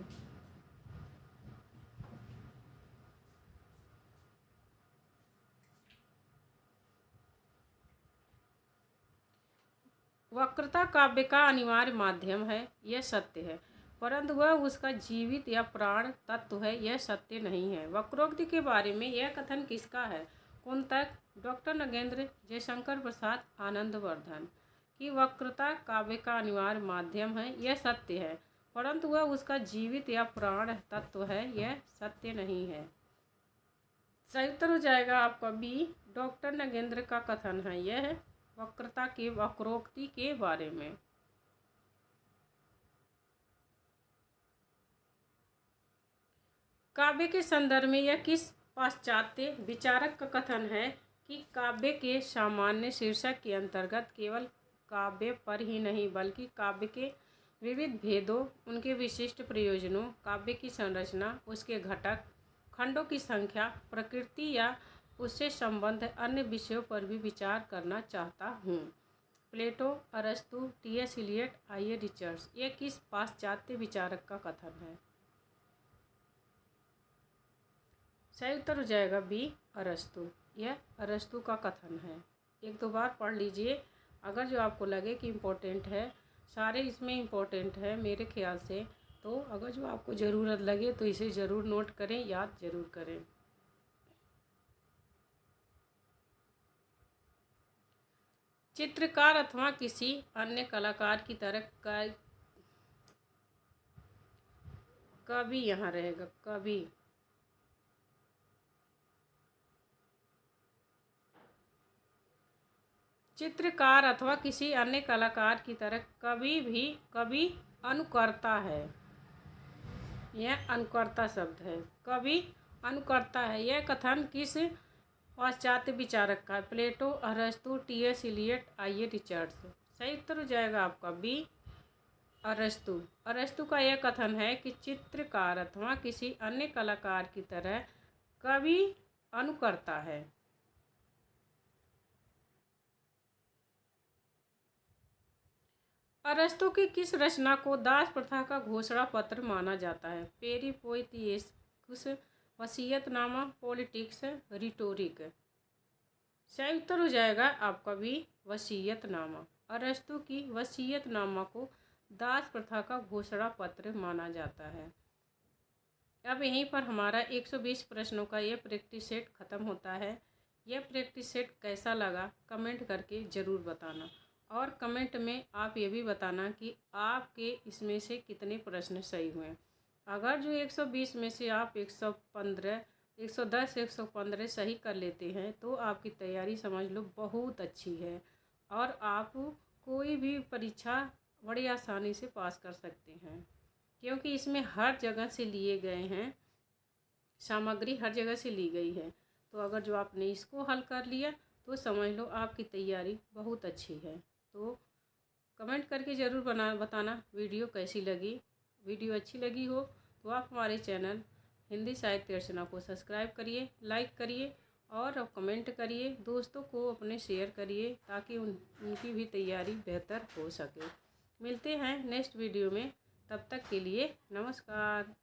वक्रता काव्य का अनिवार्य माध्यम है, यह सत्य है, परंतु वह उसका जीवित या प्राण तत्व है, यह सत्य नहीं है। वक्रोक्ति के बारे में यह कथन किसका है? कुंतक, डॉक्टर नगेंद्र, जयशंकर प्रसाद, आनंदवर्धन कि वक्रता काव्य का अनिवार्य माध्यम है, यह सत्य है, परंतु वह उसका जीवित या प्राण तत्व है, यह सत्य नहीं है। सही उत्तर हो जाएगा आपका बी। डॉक्टर नगेंद्र का कथन है। यह है वक्रता के वक्रोक्ति के बारे में। काव्य के संदर्भ में यह किस पाश्चात्य विचारक का कथन है कि काव्य के सामान्य शीर्षक के अंतर्गत केवल काव्य पर ही नहीं बल्कि काव्य के विविध भेदों, उनके विशिष्ट प्रयोजनों, काव्य की संरचना, उसके घटक खंडों की संख्या, प्रकृति या उससे संबद्ध अन्य विषयों पर भी विचार करना चाहता हूँ। प्लेटो, अरस्तु, टी.एस. Elliot, IA. रिचर्ड्स। ये किस पाश्चात्य विचारक का कथन है? सही उत्तर हो जाएगा बी। अरस्तु। यह अरस्तु का कथन है। एक दो बार पढ़ लीजिए। अगर जो आपको लगे कि इम्पोर्टेंट है, सारे इसमें इम्पोर्टेंट है मेरे ख्याल से, तो अगर जो आपको ज़रूरत लगे तो इसे ज़रूर नोट करें, याद ज़रूर करें। चित्रकार अथवा किसी अन्य कलाकार की तरह कवि यहाँ रहेगा। कवि चित्रकार अथवा किसी अन्य कलाकार की तरह कवि अनुकर्ता है। यह अनुकर्ता शब्द है। कवि अनुकर्ता है। यह कथन किस पाश्चात्य विचारक का? प्लेटो, अरस्तु, टी.एस. Elliot, IA. रिचर्ड्स। सही उत्तर हो जाएगा आपका बी। अरस्तु। अरस्तु का यह कथन है कि चित्रकार अथवा किसी अन्य कलाकार की तरह कवि अनुकर्ता है। अरस्तु की किस रचना को दास प्रथा का घोषणा पत्र माना जाता है? पेरिपोएतियस, वसीयतनामा, पॉलिटिक्स, रिटोरिक। सही उत्तर हो जाएगा आपका भी वसीयतनामा। अरस्तु की वसीयतनामा को दास प्रथा का घोषणा पत्र माना जाता है। अब यहीं पर हमारा 120 प्रश्नों का ये प्रैक्टिस सेट ख़त्म होता है। यह प्रैक्टिस सेट कैसा लगा कमेंट करके ज़रूर बताना, और कमेंट में आप ये भी बताना कि आपके इसमें से कितने प्रश्न सही हुए। अगर जो 120 में से आप 115, 110, 115 सही कर लेते हैं तो आपकी तैयारी समझ लो बहुत अच्छी है, और आप कोई भी परीक्षा बड़ी आसानी से पास कर सकते हैं, क्योंकि इसमें हर जगह से लिए गए हैं, सामग्री हर जगह से ली गई है। तो अगर जो आपने इसको हल कर लिया तो समझ लो आपकी तैयारी बहुत अच्छी है। तो कमेंट करके ज़रूर बताना वीडियो कैसी लगी। वीडियो अच्छी लगी हो तो आप हमारे चैनल हिंदी साहित्य अर्चना को सब्सक्राइब करिए, लाइक करिए और कमेंट करिए, दोस्तों को अपने शेयर करिए ताकि उनकी भी तैयारी बेहतर हो सके। मिलते हैं नेक्स्ट वीडियो में, तब तक के लिए नमस्कार।